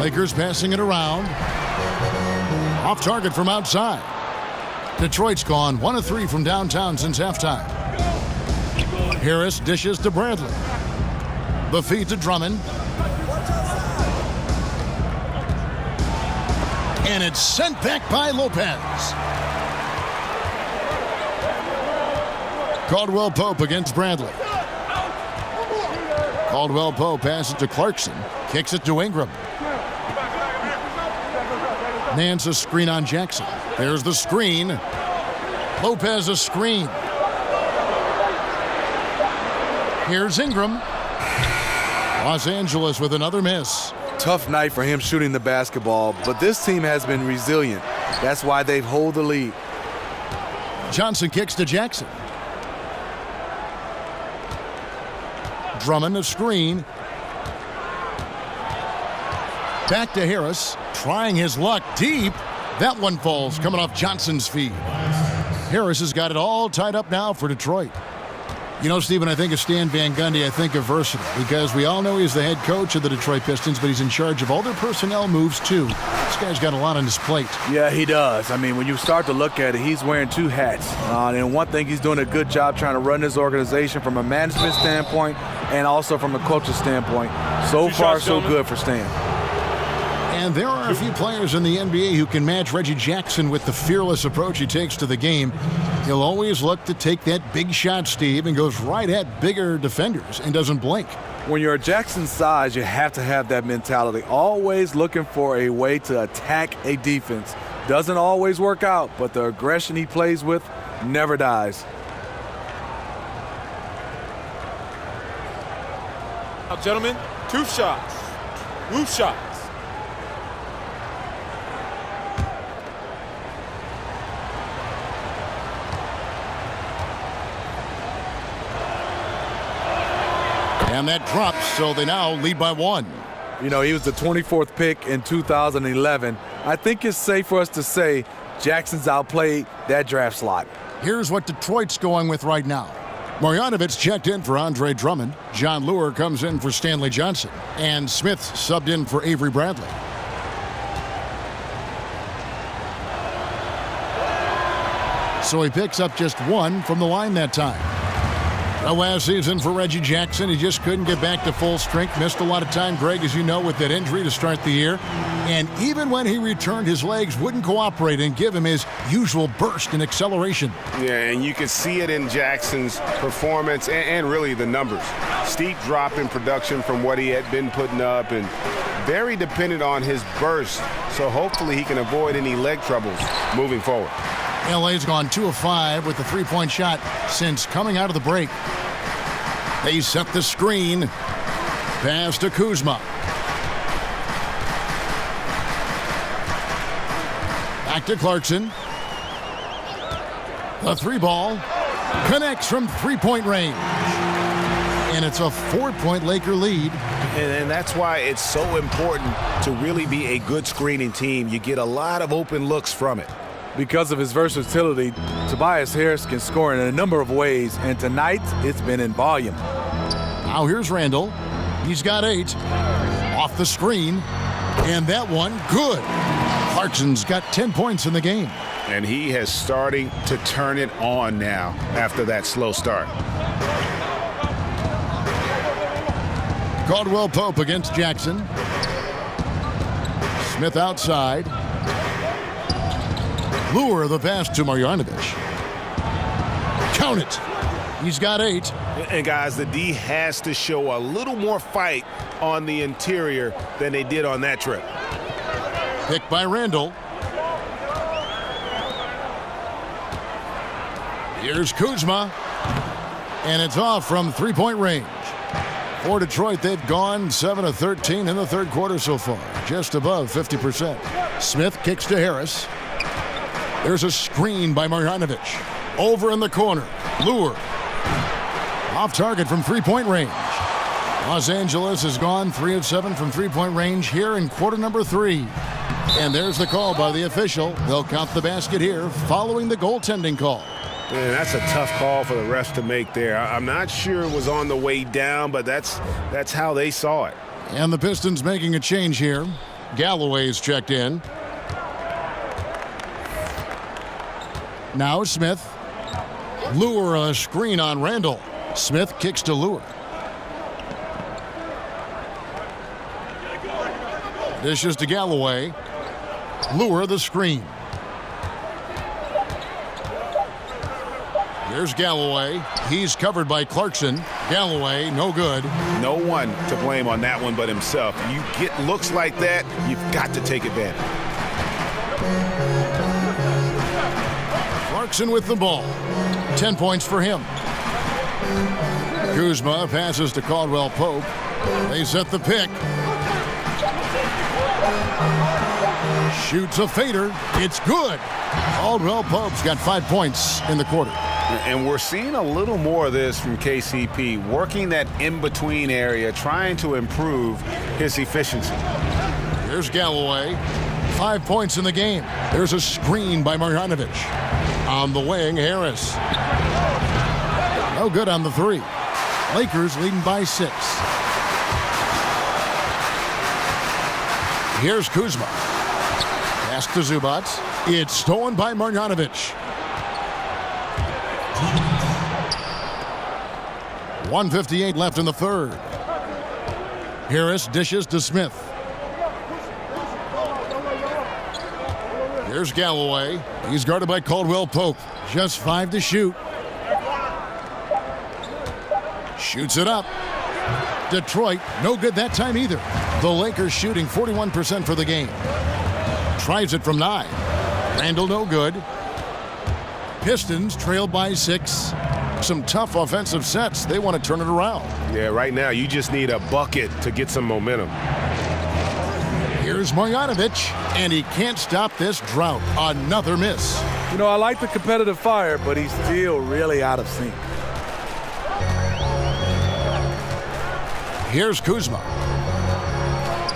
Lakers passing it around. Off target from outside. Detroit's gone 1 of 3 from downtown since halftime. Harris dishes to Bradley. The feed to Drummond. And it's sent back by Lopez. Caldwell Pope against Bradley. Caldwell Pope passes to Clarkson. Kicks it to Ingram. Nance a screen on Jackson. There's the screen. Lopez a screen. Here's Ingram. Los Angeles with another miss. Tough night for him shooting the basketball, but this team has been resilient. That's why they've held the lead. Johnson kicks to Jackson. Drummond a screen. Back to Harris, trying his luck deep. That one falls, coming off Johnson's feet. Harris has got it all tied up now for Detroit. You know, Stephen, I think of Stan Van Gundy, I think of versatile, because we all know he's the head coach of the Detroit Pistons, but he's in charge of all their personnel moves, too. This guy's got a lot on his plate. Yeah, he does. I mean, when you start to look at it, he's wearing 2 hats. And one thing, he's doing a good job trying to run this organization from a management standpoint and also from a coaching standpoint. So far, so good for Stan. And there are a few players in the NBA who can match Reggie Jackson with the fearless approach he takes to the game. He'll always look to take that big shot, Steve, and goes right at bigger defenders and doesn't blink. When you're Jackson's size, you have to have that mentality. Always looking for a way to attack a defense. Doesn't always work out, but the aggression he plays with never dies. Now, gentlemen, 2 shots. Loose shots. And that drops, so they now lead by 1. You know, he was the 24th pick in 2011. I think it's safe for us to say Jackson's outplayed that draft slot. Here's what Detroit's going with right now. Marjanovic checked in for Andre Drummond. John Lure comes in for Stanley Johnson. And Smith subbed in for Avery Bradley. So he picks up just 1 from the line that time. The last season for Reggie Jackson, he just couldn't get back to full strength. Missed a lot of time, Greg, as you know, with that injury to start the year. And even when he returned, his legs wouldn't cooperate and give him his usual burst and acceleration. Yeah, and you could see it in Jackson's performance and really the numbers. Steep drop in production from what he had been putting up and very dependent on his burst. So hopefully he can avoid any leg troubles moving forward. LA's gone 2 of 5 with the 3-point shot since coming out of the break. They set the screen. Pass to Kuzma. Back to Clarkson. The 3-ball connects from 3-point range. And it's a 4-point Laker lead. And that's why it's so important to really be a good screening team. You get a lot of open looks from it. Because of his versatility, Tobias Harris can score in a number of ways, and tonight it's been in volume. Now here's Randall. He's got 8. Off the screen. And that one, good. Clarkson's got 10 points in the game. And he has starting to turn it on now after that slow start. Caldwell Pope against Jackson. Smith outside. Lure the pass to Marjanovic. Count it. He's got 8. And guys, the D has to show a little more fight on the interior than they did on that trip. Picked by Randall. Here's Kuzma. And it's off from 3-point range. For Detroit, they've gone 7 of 13 in the third quarter so far. Just above 50%. Smith kicks to Harris. There's a screen by Marjanovic. Over in the corner. Lure. Off target from 3-point range. Los Angeles has gone 3 of 7 from 3-point range here in quarter number 3. And there's the call by the official. They'll count the basket here following the goaltending call. Man, that's a tough call for the refs to make there. I'm not sure it was on the way down, but that's how they saw it. And the Pistons making a change here. Galloway's checked in. Now Smith. Lure a screen on Randall. Smith kicks to Lure. Dishes to Galloway. Lure the screen. Here's Galloway. He's covered by Clarkson. Galloway, no good. No one to blame on that one but himself. You get looks like that, you've got to take advantage. Clarkson with the ball. 10 points for him. Kuzma passes to Caldwell Pope. They set the pick. Shoots a fader. It's good. Caldwell Pope's got 5 points in the quarter. And we're seeing a little more of this from KCP, working that in-between area, trying to improve his efficiency. Here's Galloway. 5 points in the game. There's a screen by Marjanovic. On the wing, Harris. No good on the three. Lakers leading by 6. Here's Kuzma. Pass to Zubac. It's stolen by Marjanovic. 1:58 left in the third. Harris dishes to Smith. Here's Galloway. He's guarded by Caldwell Pope. Just 5 to shoot. Shoots it up. Detroit, no good that time either. The Lakers shooting 41% for the game. Tries it from 9. Randall, no good. Pistons trailed by 6. Some tough offensive sets. They want to turn it around. Yeah, right now you just need a bucket to get some momentum. Here's Marjanovic, and he can't stop this drought. Another miss. You know, I like the competitive fire, but he's still really out of sync. Here's Kuzma.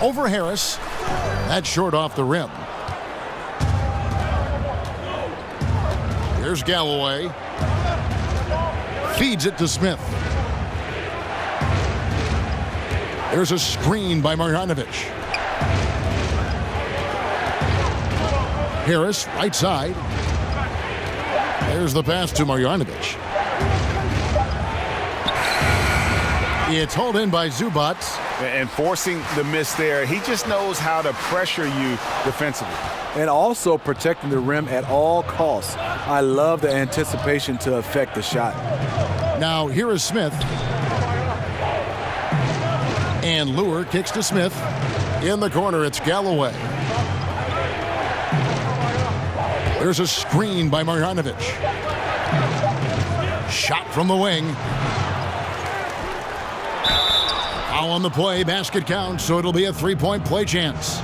Over Harris. That's short off the rim. Here's Galloway. Feeds it to Smith. There's a screen by Marjanovic. Harris, right side. There's the pass to Marjanovic. It's hauled in by Zubac. And forcing the miss there, he just knows how to pressure you defensively. And also protecting the rim at all costs. I love the anticipation to affect the shot. Now here is Smith. And Lure kicks to Smith. In the corner, it's Galloway. There's a screen by Marjanovic. Shot from the wing. Foul on the play, basket count, so it'll be a 3-point play chance.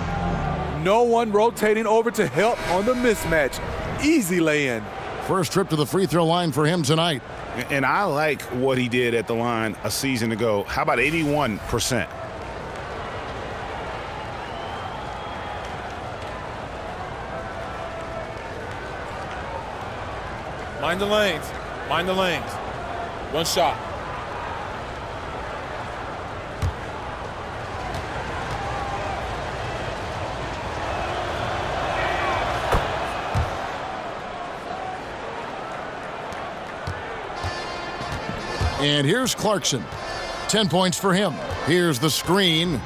No one rotating over to help on the mismatch. Easy lay-in. First trip to the free throw line for him tonight. And I like what he did at the line a season ago. How about 81%? Mind the lanes. Mind the lanes. One shot. And here's Clarkson. 10 points for him. Here's the screen.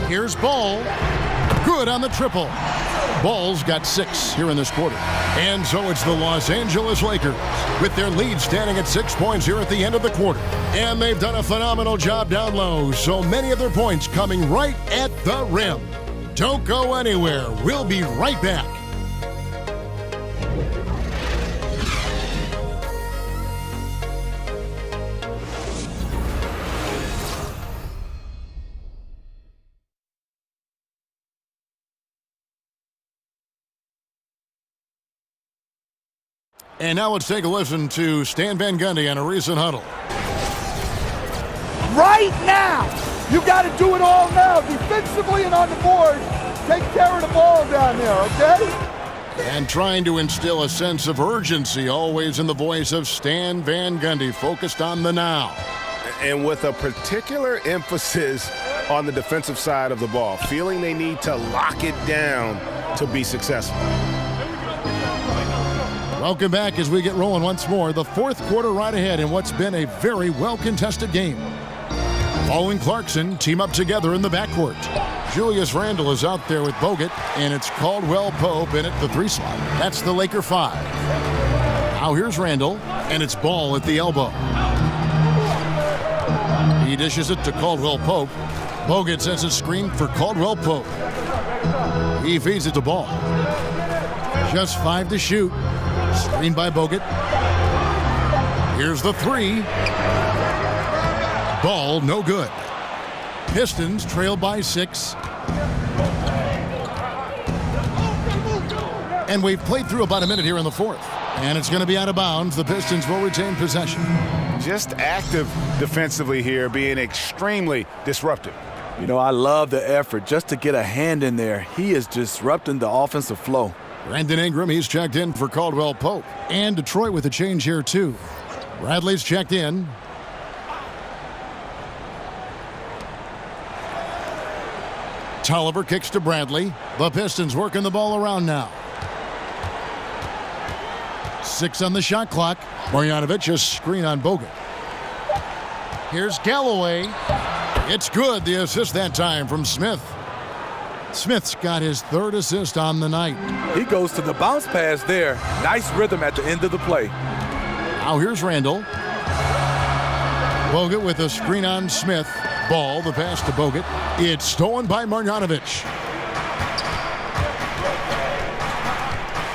Here's Ball. Good on the triple. Ball's got 6 here in this quarter. And so it's the Los Angeles Lakers with their lead standing at 6 points here at the end of the quarter. And they've done a phenomenal job down low. So many of their points coming right at the rim. Don't go anywhere. We'll be right back. And now let's take a listen to Stan Van Gundy on a recent huddle. Right now! You got to do it all now, defensively and on the board. Take care of the ball down there, okay? And trying to instill a sense of urgency, always in the voice of Stan Van Gundy, focused on the now. And with a particular emphasis on the defensive side of the ball, feeling they need to lock it down to be successful. Welcome back as we get rolling once more. The fourth quarter right ahead in what's been a very well-contested game. Ball and Clarkson team up together in the backcourt. Julius Randle is out there with Bogut, and it's Caldwell Pope in at the 3 slot. That's the Laker 5. Now here's Randle, and it's Ball at the elbow. He dishes it to Caldwell Pope. Bogut sends a screen for Caldwell Pope. He feeds it to Ball. Just 5 to shoot. Screen by Bogut. Here's the 3. Ball no good. Pistons trail by 6. And we've played through about a minute here in the fourth. And it's going to be out of bounds. The Pistons will retain possession. Just active defensively here, being extremely disruptive. You know, I love the effort just to get a hand in there. He is disrupting the offensive flow. Brandon Ingram, he's checked in for Caldwell Pope. And Detroit with a change here, too. Bradley's checked in. Tolliver kicks to Bradley. The Pistons working the ball around now. 6 on the shot clock. Marjanovic, a screen on Bogut. Here's Galloway. It's good. The assist that time from Smith. Smith's got his 3rd assist on the night. He goes to the bounce pass there. Nice rhythm at the end of the play. Now here's Randle. Bogut with a screen on Smith. Ball, the pass to Bogut. It's stolen by Marjanovic.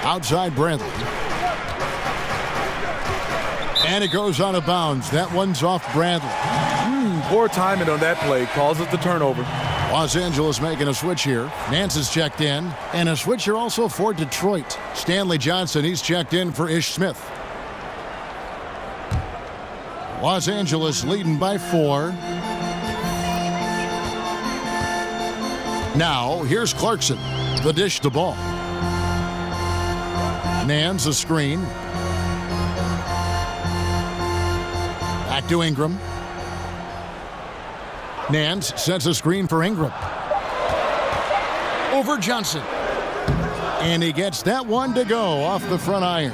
Outside Bradley. And it goes out of bounds. That one's off Bradley. Poor timing on that play causes the turnover. Los Angeles making a switch here. Nance is checked in. And a switch here also for Detroit. Stanley Johnson, he's checked in for Ish Smith. Los Angeles leading by 4. Now, here's Clarkson. The dish to Ball. Nance a screen. Back to Ingram. Nance sets a screen for Ingram. Over Johnson. And he gets that one to go off the front iron.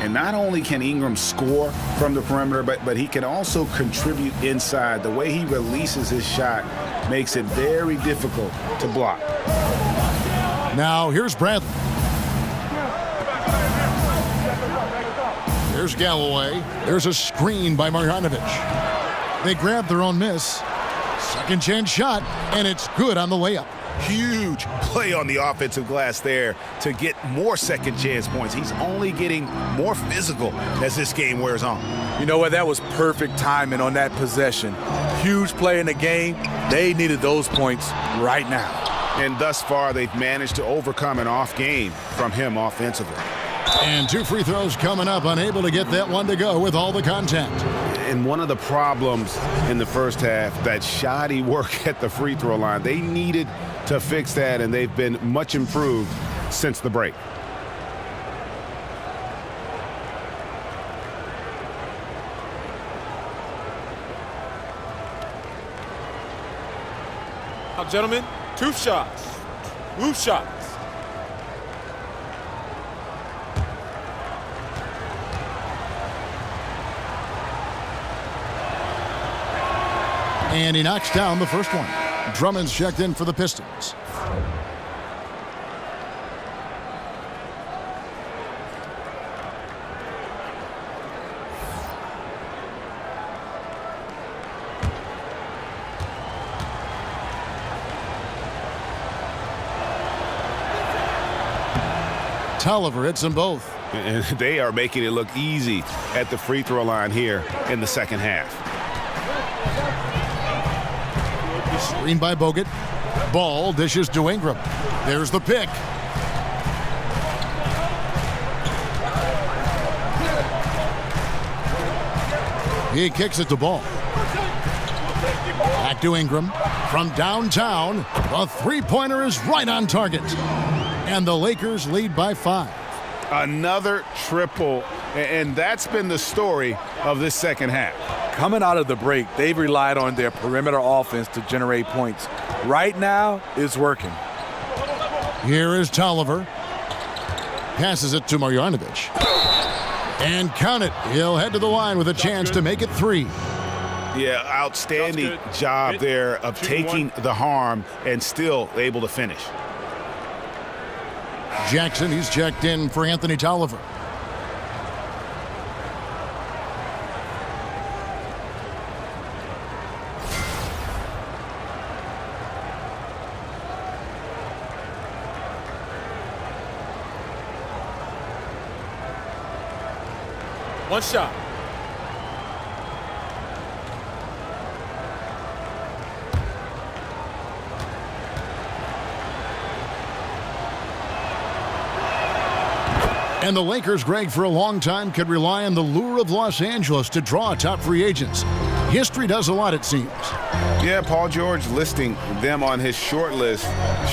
And not only can Ingram score from the perimeter, but he can also contribute inside. The way he releases his shot makes it very difficult to block. Now here's Bradley. Here's Galloway. There's a screen by Marjanovic. They grab their own miss. Second chance shot, and it's good on the layup. Huge play on the offensive glass there to get more second chance points. He's only getting more physical as this game wears on. You know what? That was perfect timing on that possession. Huge play in the game. They needed those points right now. And thus far, they've managed to overcome an off game from him offensively. And 2 free throws coming up, unable to get that one to go with all the contact. And one of the problems in the first half, that shoddy work at the free throw line. They needed to fix that, and they've been much improved since the break. Now, gentlemen, 2 shots. Loose shots. And he knocks down the first one. Drummond's checked in for the Pistons. Tolliver hits them both. And they are making it look easy at the free throw line here in the second half. Screen by Bogut. Ball dishes to Ingram. There's the pick. He kicks it to Ball. Back to Ingram. From downtown, the three-pointer is right on target. And the Lakers lead by 5. Another triple, and that's been the story of this second half. Coming out of the break, they've relied on their perimeter offense to generate points. Right now, it's working. Here is Tolliver. Passes it to Marjanovic. And count it. He'll head to the line with a chance to make it 3. Yeah, outstanding job there of taking the harm and still able to finish. Jackson, he's checked in for Anthony Tolliver. One shot. And the Lakers, Greg, for a long time could rely on the lure of Los Angeles to draw top free agents. History does a lot, it seems. Yeah, Paul George listing them on his short list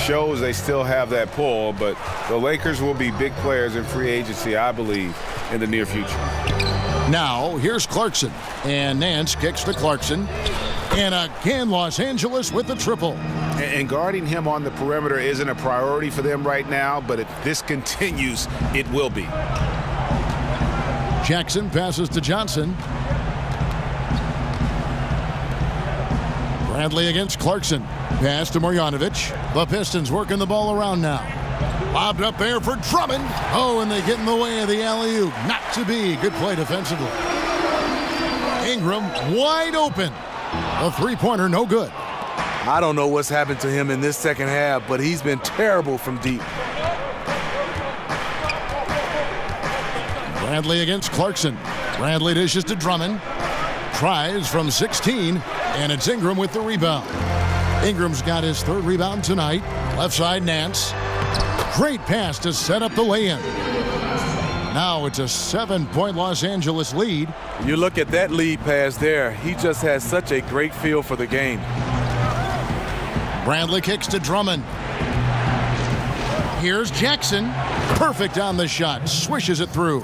shows they still have that pull, but the Lakers will be big players in free agency, I believe, in the near future. Now, here's Clarkson. And Nance kicks to Clarkson. And again, Los Angeles with the triple. And guarding him on the perimeter isn't a priority for them right now, but if this continues, it will be. Jackson passes to Johnson. Bradley against Clarkson. Pass to Marjanovic. The Pistons working the ball around now. Lobbed up there for Drummond. Oh, and they get in the way of the alley-oop. Not to be. Good play defensively. Ingram wide open. A three-pointer, no good. I don't know what's happened to him in this second half, but he's been terrible from deep. Bradley against Clarkson. Bradley dishes to Drummond. Tries from 16, and it's Ingram with the rebound. Ingram's got his third rebound tonight. Left side, Nance. Great pass to set up the lay-in. Now it's a 7-point Los Angeles lead. You look at that lead pass there. He just has such a great feel for the game. Bradley kicks to Drummond. Here's Jackson. Perfect on the shot. Swishes it through.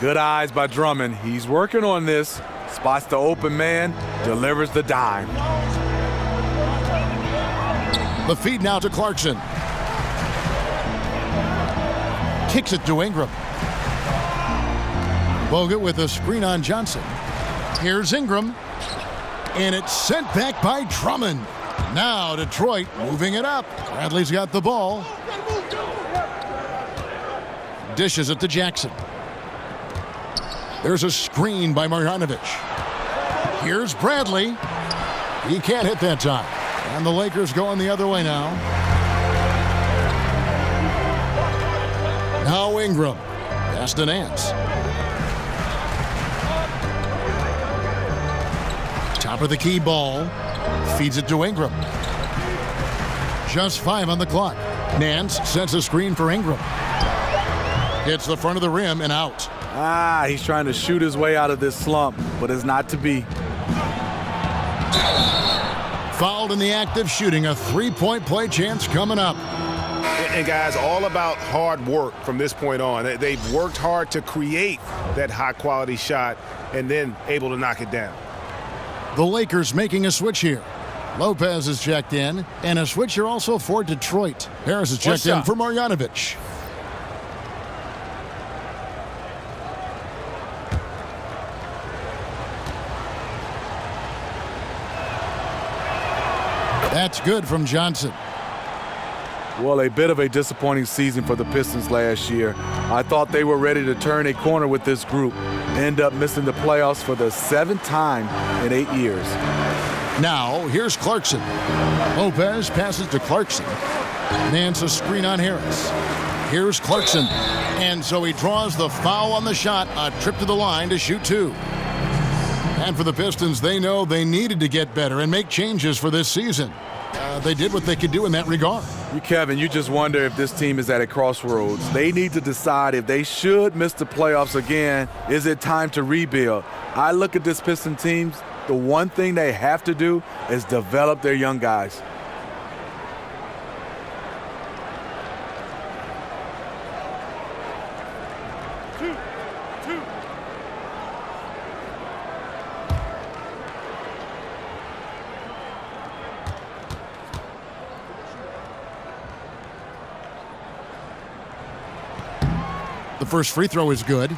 Good eyes by Drummond. He's working on this. Spots the open man. Delivers the dime. The feed now to Clarkson. Kicks it to Ingram. Bogut with a screen on Johnson. Here's Ingram. And it's sent back by Drummond. Now Detroit moving it up. Bradley's got the ball. Dishes it to Jackson. There's a screen by Marjanovic. Here's Bradley. He can't hit that time. And the Lakers going the other way now. Now Ingram. Pass to Nance. Top of the key ball. Feeds it to Ingram. Just 5 on the clock. Nance sets a screen for Ingram. Hits the front of the rim and out. He's trying to shoot his way out of this slump, but it's not to be. Fouled in the act of shooting. A 3-point play chance coming up. And guys, all about hard work from this point on. They've worked hard to create that high-quality shot and then able to knock it down. The Lakers making a switch here. Lopez is checked in, and a switch here also for Detroit. Harris is checked in for Marjanovic. That's good from Johnson. Well, a bit of a disappointing season for the Pistons last year. I thought they were ready to turn a corner with this group. End up missing the playoffs for the 7th time in 8 years. Now, here's Clarkson. Lopez passes to Clarkson. Nance a screen on Harris. Here's Clarkson. And so he draws the foul on the shot. A trip to the line to shoot 2. And for the Pistons, they know they needed to get better and make changes for this season. They did what they could do in that regard. Kevin, you just wonder if this team is at a crossroads. They need to decide if they should miss the playoffs again. Is it time to rebuild? I look at this Piston team. The one thing they have to do is develop their young guys. The first free throw is good.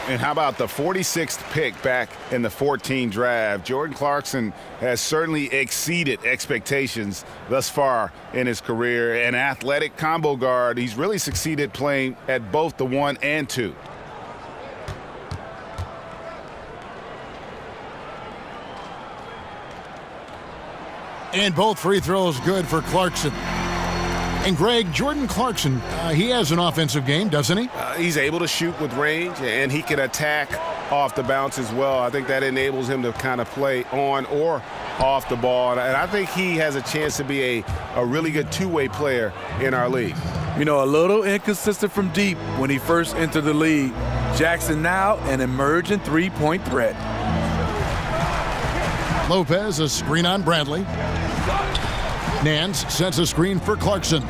And how about the 46th pick back in the 14 draft? Jordan Clarkson has certainly exceeded expectations thus far in his career. An athletic combo guard, he's really succeeded playing at both the 1 and 2. And both free throws good for Clarkson. And Greg, Jordan Clarkson, he has an offensive game, doesn't he? He's able to shoot with range, and he can attack off the bounce as well. I think that enables him to kind of play on or off the ball. And I think he has a chance to be a really good two-way player in our league. You know, a little inconsistent from deep when he first entered the league. Jackson now an emerging three-point threat. Lopez, a screen on Bradley. Nance sets a screen for Clarkson.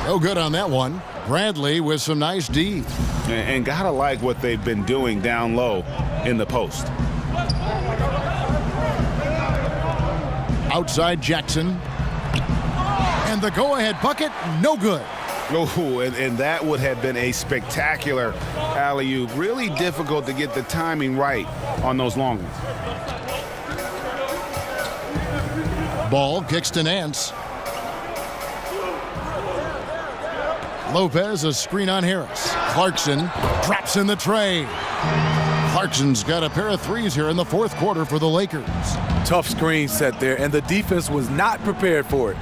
No good on that one. Bradley with some nice D. And gotta like what they've been doing down low in the post. Outside Jackson. And the go-ahead bucket, no good. Oh, and that would have been a spectacular alley-oop. Really difficult to get the timing right on those long ones. Ball kicks to Nance. Lopez, a screen on Harris. Clarkson drops in the tray. Clarkson's got a pair of threes here in the fourth quarter for the Lakers. Tough screen set there, and the defense was not prepared for it.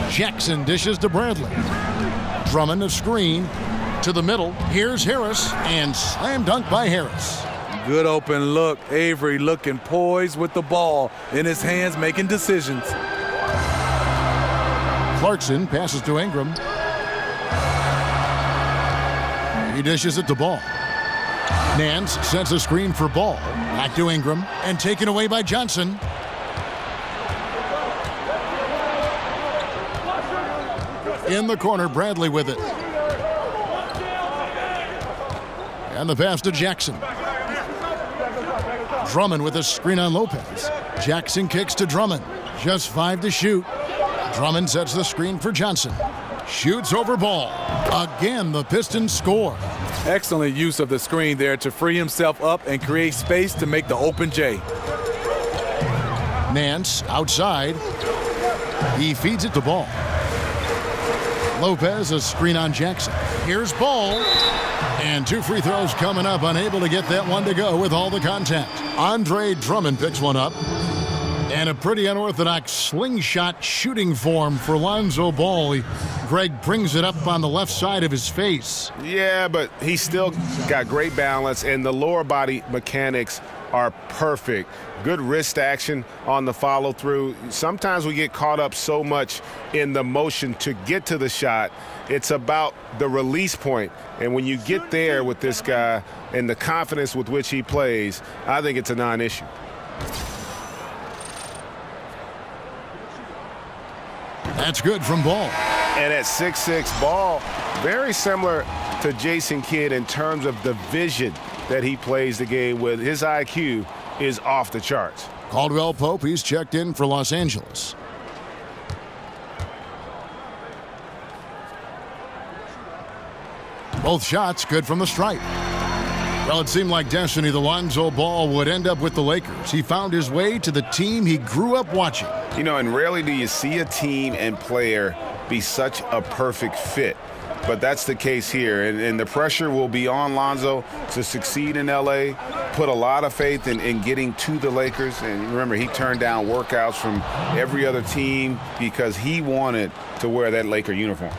Jackson dishes to Bradley. Drummond a screen to the middle. Here's Harris, and slam dunk by Harris. Good open look. Avery looking poised with the ball in his hands, making decisions. Clarkson passes to Ingram. He dishes it to Ball. Nance sets a screen for Ball. Back to Ingram, and taken away by Johnson. In the corner, Bradley with it. And the pass to Jackson. Drummond with a screen on Lopez. Jackson kicks to Drummond. Just 5 to shoot. Drummond sets the screen for Johnson. Shoots over Ball. Again, the Pistons score. Excellent use of the screen there to free himself up and create space to make the open J. Nance outside. He feeds it to Ball. Lopez, a screen on Jackson. Here's Ball. And 2 free throws coming up, unable to get that one to go with all the contact. Andre Drummond picks one up. And a pretty unorthodox slingshot shooting form for Lonzo Ball. Greg brings it up on the left side of his face. Yeah, but he's still got great balance, and the lower body mechanics are perfect. Good wrist action on the follow through. Sometimes we get caught up so much in the motion to get to the shot. It's about the release point. And when you get there with this guy and the confidence with which he plays, I think it's a non-issue. That's good from Ball. And at 6'6", Ball, very similar to Jason Kidd in terms of the vision that he plays the game with. His IQ is off the charts. Caldwell Pope, he's checked in for Los Angeles. Both shots good from the stripe. Well, it seemed like destiny the Lonzo Ball would end up with the Lakers. He found his way to the team he grew up watching. You know, and rarely do you see a team and player be such a perfect fit. But that's the case here, and the pressure will be on Lonzo to succeed in L.A., put a lot of faith in getting to the Lakers. And remember, he turned down workouts from every other team because he wanted to wear that Laker uniform.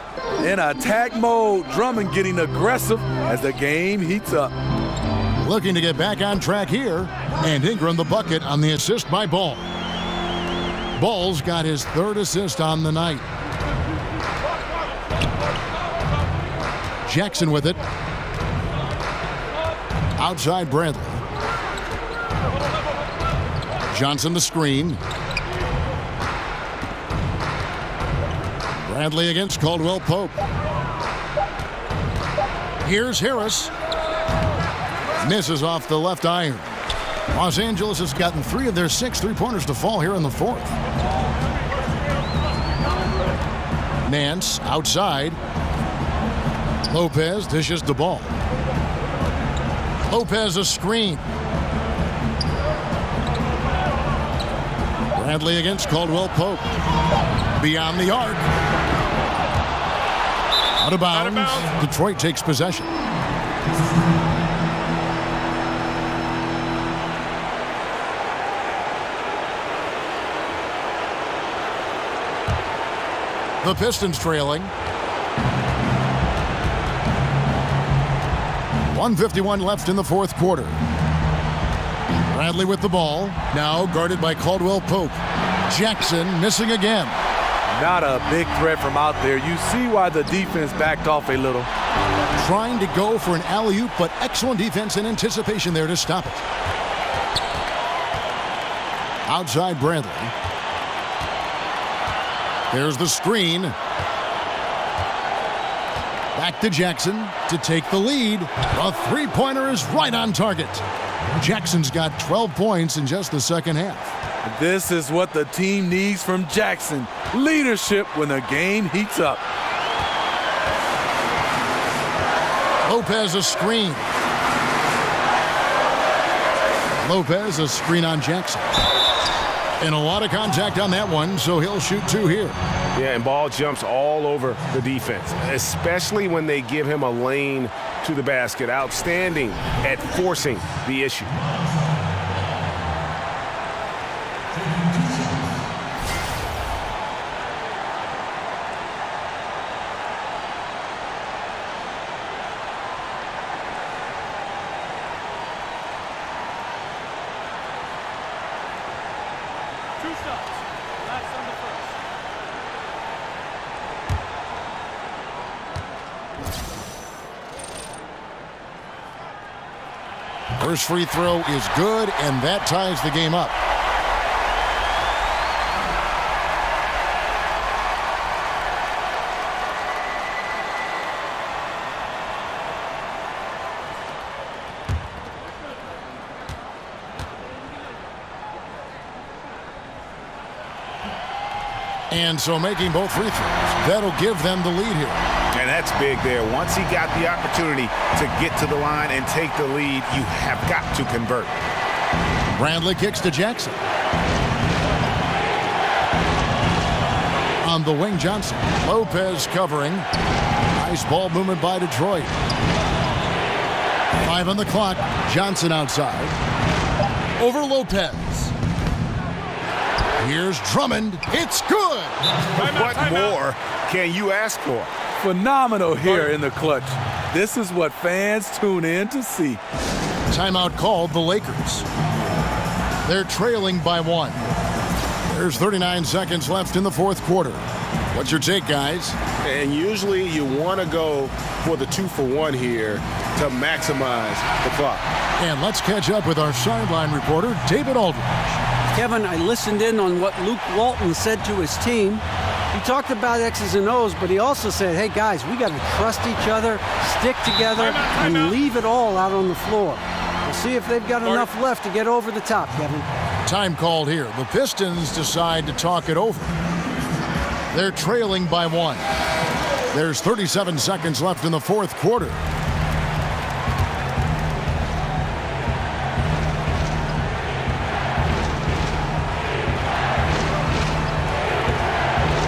In attack mode, Drummond getting aggressive as the game heats up. Looking to get back on track here, and Ingram the bucket on the assist by Ball. Ball's got his 3rd assist on the night. Jackson with it. Outside Bradley. Johnson the screen. Bradley against Caldwell Pope. Here's Harris. Misses off the left iron. Los Angeles has gotten 3 of their 6 3-pointers to fall here in the 4th. Nance outside. Lopez dishes the ball. Lopez a screen. Bradley against Caldwell Pope. Beyond the arc. Out of bounds. Detroit takes possession. The Pistons trailing. 1:51 left in the 4th quarter. Bradley with the ball. Now guarded by Caldwell Pope. Jackson missing again. Not a big threat from out there. You see why the defense backed off a little. Trying to go for an alley-oop, but excellent defense and anticipation there to stop it. Outside Bradley. There's the screen. Back to Jackson to take the lead. A 3-pointer is right on target. Jackson's got 12 points in just the second half. This is what the team needs from Jackson. Leadership when the game heats up. Lopez a screen. Lopez a screen on Jackson. And a lot of contact on that one, so he'll shoot 2 here. Yeah, and ball jumps all over the defense, especially when they give him a lane to the basket. Outstanding at forcing the issue. First free throw is good, and that ties the game up. And so making both free throws, that'll give them the lead here. And that's big there. Once he got the opportunity to get to the line and take the lead, you have got to convert. Bradley kicks to Jackson. On the wing, Johnson. Lopez covering. Nice ball movement by Detroit. 5 on the clock. Johnson outside. Over Lopez. Here's Drummond. It's good. What more can you ask for? Phenomenal here in the clutch. This is what fans tune in to see. Timeout called the Lakers. They're trailing by 1. There's 39 seconds left in the 4th quarter. What's your take, guys? And usually you want to go for the 2-for-1 here to maximize the clock. And let's catch up with our sideline reporter, David Aldridge. Kevin, I listened in on what Luke Walton said to his team. He talked about X's and O's, but he also said, hey, guys, we got to trust each other, stick together, and leave it all out on the floor. We'll see if they've got enough left to get over the top, Kevin. Time called here. The Pistons decide to talk it over. They're trailing by 1. There's 37 seconds left in the 4th quarter.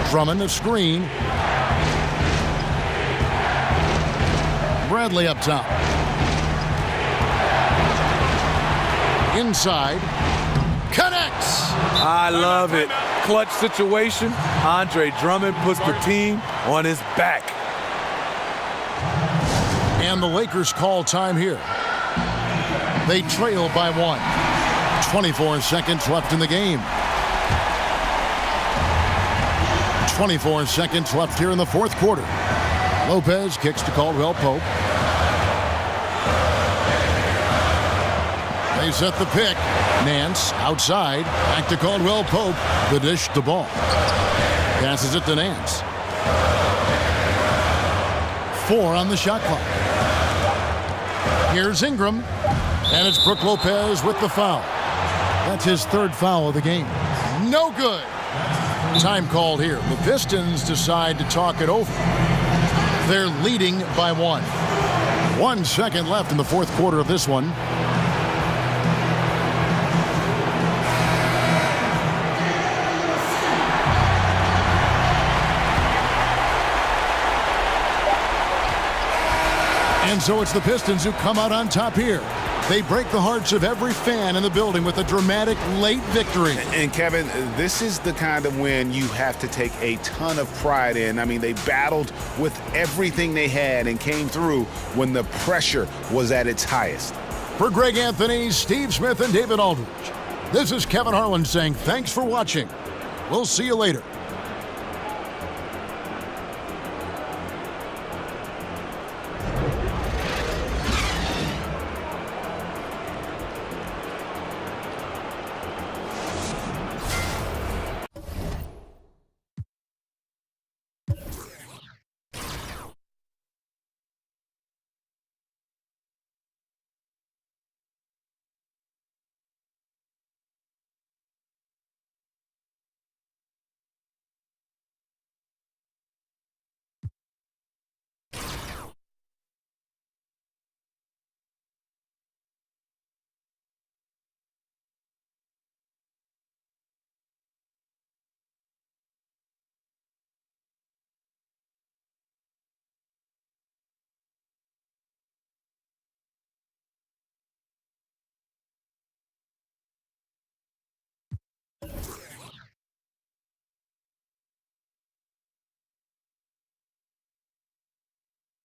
Drummond the screen. Bradley up top. Inside. Connects. I love it. Clutch situation. Andre Drummond puts the team on his back. And the Lakers call time here. They trail by 1. 24 seconds left in the game. 24 seconds left here in the 4th quarter. Lopez kicks to Caldwell Pope. They set the pick. Nance outside. Back to Caldwell Pope. The dish the ball. Passes it to Nance. 4 on the shot clock. Here's Ingram. And it's Brook Lopez with the foul. That's his third foul of the game. No good. Time called here. The Pistons decide to talk it over. They're leading by 1. 1 second left in the fourth quarter of this one. And so it's the Pistons who come out on top here. They break the hearts of every fan in the building with a dramatic late victory. And Kevin, this is the kind of win you have to take a ton of pride in. I mean, they battled with everything they had and came through when the pressure was at its highest. For Greg Anthony, Steve Smith, and David Aldridge, this is Kevin Harlan saying thanks for watching. We'll see you later.